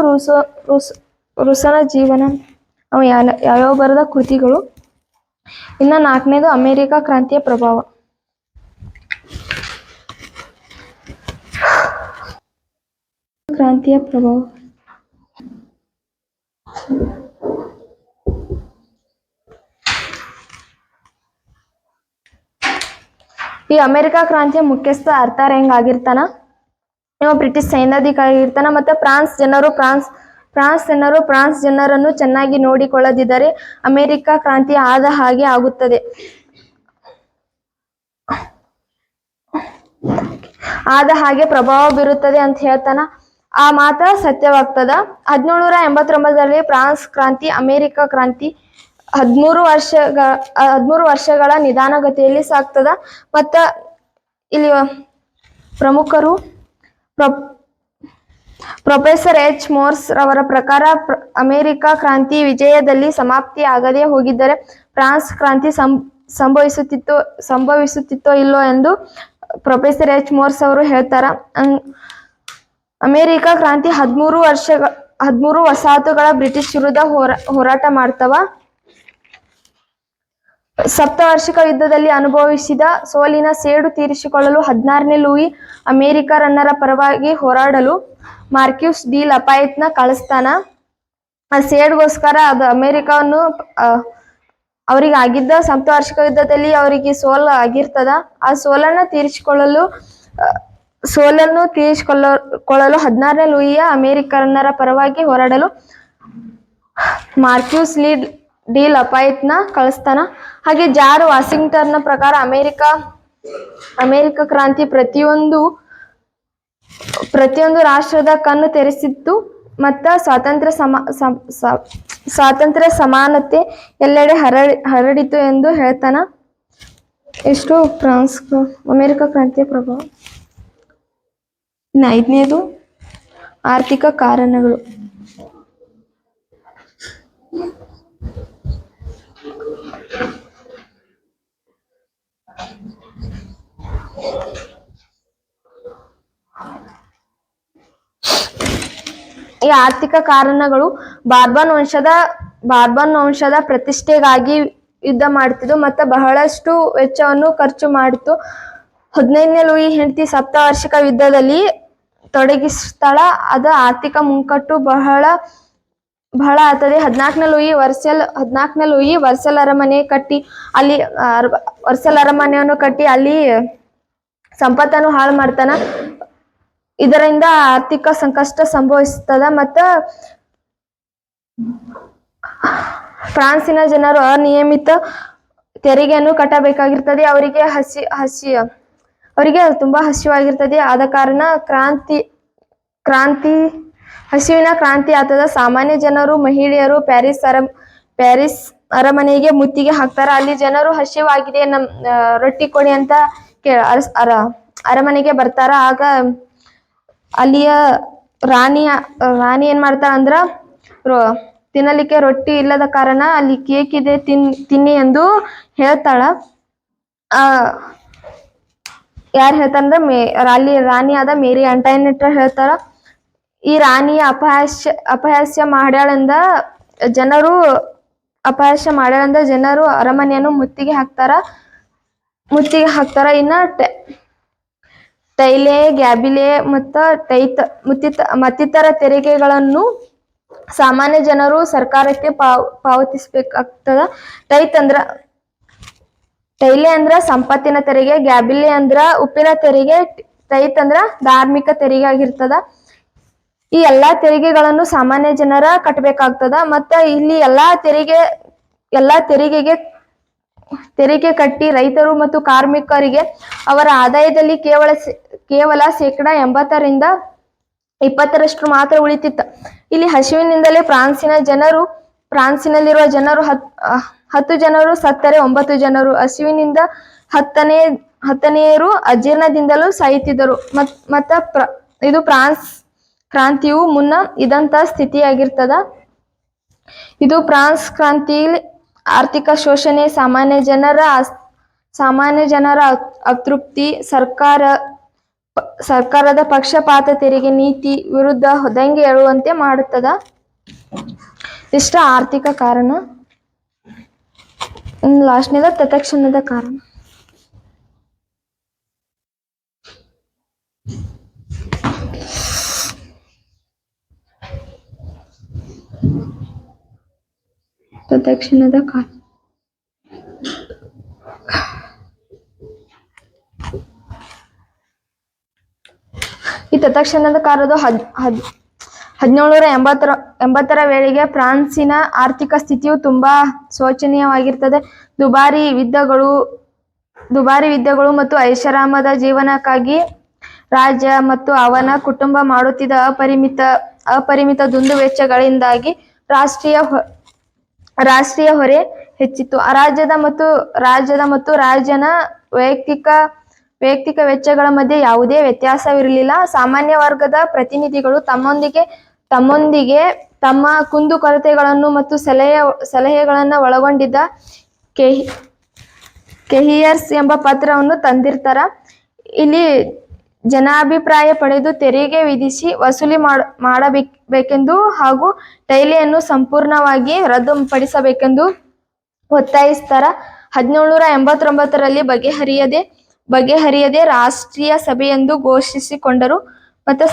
ರೂಸೋನ ಜೀವನ, ಅವ ಯಾವ್ಯಾವ ಬರೆದ ಕೃತಿಗಳು. ಇನ್ನು 4ನೇದು ಅಮೆರಿಕ ಕ್ರಾಂತಿಯ ಪ್ರಭಾವ. ಈ ಅಮೆರಿಕ ಕ್ರಾಂತಿಯ ಮುಖ್ಯಸ್ಥ ಆರ್ಥರ್ ಹೆಂಗ್ ಆಗಿರ್ತಾನ. ಇವ ಬ್ರಿಟಿಷ್ ಸೈನ್ಯಾಧಿಕಾರಿ ಇರ್ತಾನ. ಮತ್ತೆ ಫ್ರಾನ್ಸ್ ಜನರನ್ನು ಚೆನ್ನಾಗಿ ನೋಡಿಕೊಳ್ಳದಿದ್ದರೆ ಅಮೆರಿಕ ಕ್ರಾಂತಿ ಆದ ಹಾಗೆ ಆಗುತ್ತದೆ ಪ್ರಭಾವ ಬೀರುತ್ತದೆ ಅಂತ ಹೇಳ್ತಾನ. ಆ ಮಾತ ಸತ್ಯವಾಗ್ತದ. 1789ರಲ್ಲಿ ಫ್ರಾನ್ಸ್ ಕ್ರಾಂತಿ, ಅಮೆರಿಕ ಕ್ರಾಂತಿ 13 ವರ್ಷಗಳ ನಿಧಾನಗತಿಯಲ್ಲಿ ಸಾಗ್ತದ. ಮತ್ತ ಇಲ್ಲಿ ಪ್ರಮುಖರು ಪ್ರೊಫೆಸರ್ ಎಚ್ ಮೋರ್ಸ್ ರವರ ಪ್ರಕಾರ ಅಮೆರಿಕ ಕ್ರಾಂತಿ ವಿಜಯದಲ್ಲಿ ಸಮಾಪ್ತಿ ಆಗದೆ ಹೋಗಿದ್ದರೆ ಫ್ರಾನ್ಸ್ ಕ್ರಾಂತಿ ಸಂಭವಿಸುತ್ತಿತ್ತೋ ಇಲ್ಲೋ ಎಂದು ಪ್ರೊಫೆಸರ್ ಎಚ್ ಮೋರ್ಸ್ ಅವರು ಹೇಳ್ತಾರ. ಅಮೆರಿಕ ಕ್ರಾಂತಿ 13 ವಸಾಹತುಗಳ ಬ್ರಿಟಿಷ್ ವಿರುದ್ಧ ಹೋರಾಟ ಮಾಡ್ತವ. ಸಪ್ತವಾರ್ಷಿಕ ಯುದ್ಧದಲ್ಲಿ ಅನುಭವಿಸಿದ ಸೋಲಿನ ಸೇಡು ತೀರಿಸಿಕೊಳ್ಳಲು 16ನೇ ಲೂಯಿ ಅಮೆರಿಕನ್ನರ ಪರವಾಗಿ ಹೋರಾಡಲು ಮಾರ್ಕ್ಯೂಸ್ ಡಿ ಲಫಾಯೆಟ್ನ ಕಳಿಸ್ತಾನ. ಆ ಸೇಡ್ಗೋಸ್ಕರ ಅದು ಅಮೆರಿಕವನ್ನು ಅವರಿಗೆ ಆಗಿದ್ದ ಸಪ್ತವಾರ್ಷಿಕ ಯುದ್ಧದಲ್ಲಿ ಅವರಿಗೆ ಸೋಲು ಆಗಿರ್ತದ. ಆ ಸೋಲನ್ನು ತೀರಿಸಿಕೊಳ್ಳಲು 16ನೇ ಲೂಯಿಯ ಅಮೆರಿಕನ್ನರ ಪರವಾಗಿ ಹೋರಾಡಲು ಮಾರ್ಕ್ಯೂಸ್ ಡಿ ಲಫಾಯೆಟ್ನ ಕಳಿಸ್ತಾನ. ಹಾಗೆ ಜಾರ್ ವಾಷಿಂಗ್ಟನ್ನ ಪ್ರಕಾರ ಅಮೆರಿಕ ಕ್ರಾಂತಿ ಪ್ರತಿಯೊಂದು ರಾಷ್ಟ್ರದ ಕಣ್ಣು ತೆರೆಸಿತ್ತು ಮತ್ತ ಸ್ವಾತಂತ್ರ್ಯ ಸಮಾನತೆ ಎಲ್ಲೆಡೆ ಹರಡಿತು ಎಂದು ಹೇಳ್ತಾನ. ಎಷ್ಟು ಅಮೆರಿಕ ಕ್ರಾಂತಿಯ ಪ್ರಭಾವ. 5ನೇದು ಆರ್ಥಿಕ ಕಾರಣಗಳು. ಈ ಆರ್ಥಿಕ ಕಾರಣಗಳು ಬಾರ್ಬನ್ ವಂಶದ ಪ್ರತಿಷ್ಠೆಗಾಗಿ ಯುದ್ಧ ಮಾಡ್ತಿದ್ದು ಮತ್ತು ಬಹಳಷ್ಟು ವೆಚ್ಚವನ್ನು ಖರ್ಚು ಮಾಡಿತು. 15ನೇ ಲೂಯಿ ಹೆಂಡತಿ ಸಪ್ತವಾರ್ಷಿಕ ಯುದ್ಧದಲ್ಲಿ ತೊಡಗಿಸ್ತಾಳ. ಅದ ಆರ್ಥಿಕ ಮುಗ್ಗಟ್ಟು ಬಹಳ ಆಗ್ತದೆ. 14ನೇ ಲೂಯಿ ವರ್ಸೆಲ್ ಅರಮನೆಯನ್ನು ಕಟ್ಟಿ ಅಲ್ಲಿ ಸಂಪತ್ತನ್ನು ಹಾಳು ಮಾಡ್ತಾನ. ಇದರಿಂದ ಆರ್ಥಿಕ ಸಂಕಷ್ಟ ಸಂಭವಿಸ್ತದ. ಮತ್ತ ಫ್ರಾನ್ಸಿನ ಜನರು ಅನಿಯಮಿತ ತೆರಿಗೆಯನ್ನು ಕಟ್ಟಬೇಕಾಗಿರ್ತದೆ. ಅವರಿಗೆ ತುಂಬಾ ಹಸಿವಾಗಿರ್ತದೆ. ಆದ ಕಾರಣ ಹಸಿವಿನ ಕ್ರಾಂತಿ ಆಗ್ತದ. ಸಾಮಾನ್ಯ ಜನರು, ಮಹಿಳೆಯರು ಪ್ಯಾರಿಸ್ ಅರಮನೆಗೆ ಮುತ್ತಿಗೆ ಹಾಕ್ತಾರ. ಅಲ್ಲಿ ಜನರು ಹಸಿವಾಗಿದೆ, ರೊಟ್ಟಿ ಕೊಡಿ ಅಂತ ಅರಮನೆಗೆ ಬರ್ತಾರ. ಆಗ ಅಲ್ಲಿಯ ರಾಣಿ ಏನ್ ಮಾಡ್ತಾಳ ಅಂದ್ರ ತಿನ್ನಲಿಕ್ಕೆ ರೊಟ್ಟಿ ಇಲ್ಲದ ಕಾರಣ ಅಲ್ಲಿ ಕೇಕ್ ಇದೆ ತಿನ್ನಿ ಎಂದು ಹೇಳ್ತಾಳ. ಯಾರು ಹೇಳ್ತಾರಂದ್ರ ಅಲ್ಲಿ ರಾಣಿಯಾದ ಮೇರಿ ಆಂಟೋನೆಟ್ ಹೇಳ್ತಾರ. ಈ ರಾಣಿಯ ಅಪಹಾಸ್ಯ ಮಾಡ್ಯಾಳಂದ ಜನರು ಅರಮನೆಯನ್ನು ಮುತ್ತಿಗೆ ಹಾಕ್ತಾರ. ಇನ್ನ ಟೈಲೆ, ಗ್ಯಾಬಿಲೆ ಮತ್ತಿತರ ತೆರಿಗೆಗಳನ್ನು ಸಾಮಾನ್ಯ ಜನರು ಸರ್ಕಾರಕ್ಕೆ ಪಾವತಿಸಬೇಕಾಗ್ತದ. ಟೈಲೆ ಅಂದ್ರ ಸಂಪತ್ತಿನ ತೆರಿಗೆ, ಗ್ಯಾಬಿಲೆ ಅಂದ್ರ ಉಪ್ಪಿನ ತೆರಿಗೆ, ಟೈತ್ ಅಂದ್ರ ಧಾರ್ಮಿಕ ತೆರಿಗೆ ಆಗಿರ್ತದ. ಈ ಎಲ್ಲಾ ತೆರಿಗೆಗಳನ್ನು ಸಾಮಾನ್ಯ ಜನರ ಕಟ್ಟಬೇಕಾಗ್ತದ. ಮತ್ತ ಇಲ್ಲಿ ಎಲ್ಲಾ ತೆರಿಗೆ ಕಟ್ಟಿ ರೈತರು ಮತ್ತು ಕಾರ್ಮಿಕರಿಗೆ ಅವರ ಆದಾಯದಲ್ಲಿ ಕೇವಲ 80% 20% ಮಾತ್ರ ಉಳಿತಿತ್ತು. ಇಲ್ಲಿ ಹಸಿವಿನಿಂದಲೇ ಫ್ರಾನ್ಸಿನಲ್ಲಿರುವ ಜನರು 10 ಜನರು ಸತ್ತರೆ 9 ಜನರು ಹಸಿವಿನಿಂದ, 10ನೇಯರು ಅಜೀರ್ಣದಿಂದಲೂ ಸಾಯುತ್ತಿದ್ದರು. ಇದು ಫ್ರಾನ್ಸ್ ಕ್ರಾಂತಿಯು ಮುನ್ನ ಇದಂತ ಸ್ಥಿತಿಯಾಗಿರ್ತದ. ಇದು ಫ್ರಾನ್ಸ್ ಕ್ರಾಂತಿಯಲ್ಲಿ ಆರ್ಥಿಕ ಶೋಷಣೆ, ಸಾಮಾನ್ಯ ಜನರ ಅತೃಪ್ತಿ, ಸರ್ಕಾರದ ಪಕ್ಷಪಾತ ತೆರಿಗೆ ನೀತಿ ವಿರುದ್ಧ ದಂಗೆ ಏಳುವಂತೆ ಮಾಡುತ್ತದ. ಇಷ್ಟ ಆರ್ಥಿಕ ಕಾರಣ. ಲಾಸ್ಟ್ನೇದ ತತ್ಕ್ಷಣದ ಕಾರಣ. ತತ್ಕ್ಷಣದ ಕಾರಣ. ಈ ತತ್ಕ್ಷಣದ 1780ರ ವೇಳೆಗೆ ಫ್ರಾನ್ಸಿನ ಆರ್ಥಿಕ ಸ್ಥಿತಿಯು ತುಂಬಾ ಶೋಚನೀಯವಾಗಿರ್ತದೆ. ದುಬಾರಿ ವಿದ್ಯೆಗಳು ಮತ್ತು ಐಷಾರಾಮದ ಜೀವನಕ್ಕಾಗಿ ರಾಜ ಮತ್ತು ಅವನ ಕುಟುಂಬ ಮಾಡುತ್ತಿದ್ದ ಅಪರಿಮಿತ ದುಂದುವೆಚ್ಚಗಳಿಂದಾಗಿ ರಾಷ್ಟ್ರೀಯ ಹೊರೆ ಹೆಚ್ಚಿತು. ರಾಜ್ಯದ ಮತ್ತು ರಾಜನ ವೈಯಕ್ತಿಕ ವೆಚ್ಚಗಳ ಮಧ್ಯೆ ಯಾವುದೇ ವ್ಯತ್ಯಾಸವಿರಲಿಲ್ಲ. ಸಾಮಾನ್ಯ ವರ್ಗದ ಪ್ರತಿನಿಧಿಗಳು ತಮ್ಮೊಂದಿಗೆ ತಮ್ಮ ಕುಂದುಕೊರತೆಗಳನ್ನು ಮತ್ತು ಸಲಹೆಗಳನ್ನು ಒಳಗೊಂಡಿದ್ದ ಕೆಹಿಯರ್ಸ್ ಎಂಬ ಪತ್ರವನ್ನು ತಂದಿರ್ತಾರ. ಇಲ್ಲಿ ಜನಾಭಿಪ್ರಾಯ ಪಡೆದು ತೆರಿಗೆ ವಿಧಿಸಿ ವಸೂಲಿ ಮಾಡಬೇಕೆಂದು ಹಾಗೂ ಟೈಲೆಯನ್ನು ಸಂಪೂರ್ಣವಾಗಿ ರದ್ದುಪಡಿಸಬೇಕೆಂದು ಒತ್ತಾಯಿಸ್ತಾರ. 1789ರಲ್ಲಿ ಬಗೆಹರಿಯದೆ ರಾಷ್ಟ್ರೀಯ ಸಭೆಯೆಂದು ಘೋಷಿಸಿಕೊಂಡರು ಮತ್ತು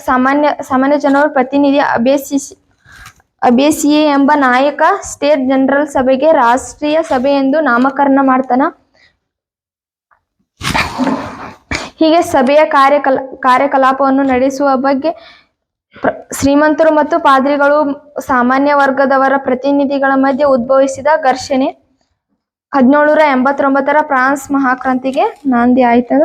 ಸಾಮಾನ್ಯ ಜನರ ಪ್ರತಿನಿಧಿ ಅಬೇಸಿಯೆ ಎಂಬ ನಾಯಕ ಸ್ಟೇಟ್ ಜನರಲ್ ಸಭೆಗೆ ರಾಷ್ಟ್ರೀಯ ಸಭೆಯೆಂದು ನಾಮಕರಣ ಮಾಡ್ತಾನ. ಹೀಗೆ ಸಭೆಯ ಕಾರ್ಯಕಲಾಪವನ್ನು ನಡೆಸುವ ಬಗ್ಗೆ ಶ್ರೀಮಂತರು ಮತ್ತು ಪಾದ್ರಿಗಳು ಸಾಮಾನ್ಯ ವರ್ಗದವರ ಪ್ರತಿನಿಧಿಗಳ ಮಧ್ಯೆ ಉದ್ಭವಿಸಿದ ಘರ್ಷಣೆ 1789ರ ಫ್ರಾನ್ಸ್ ಮಹಾಕ್ರಾಂತಿಗೆ ನಾಂದಿ ಆಯ್ತದ.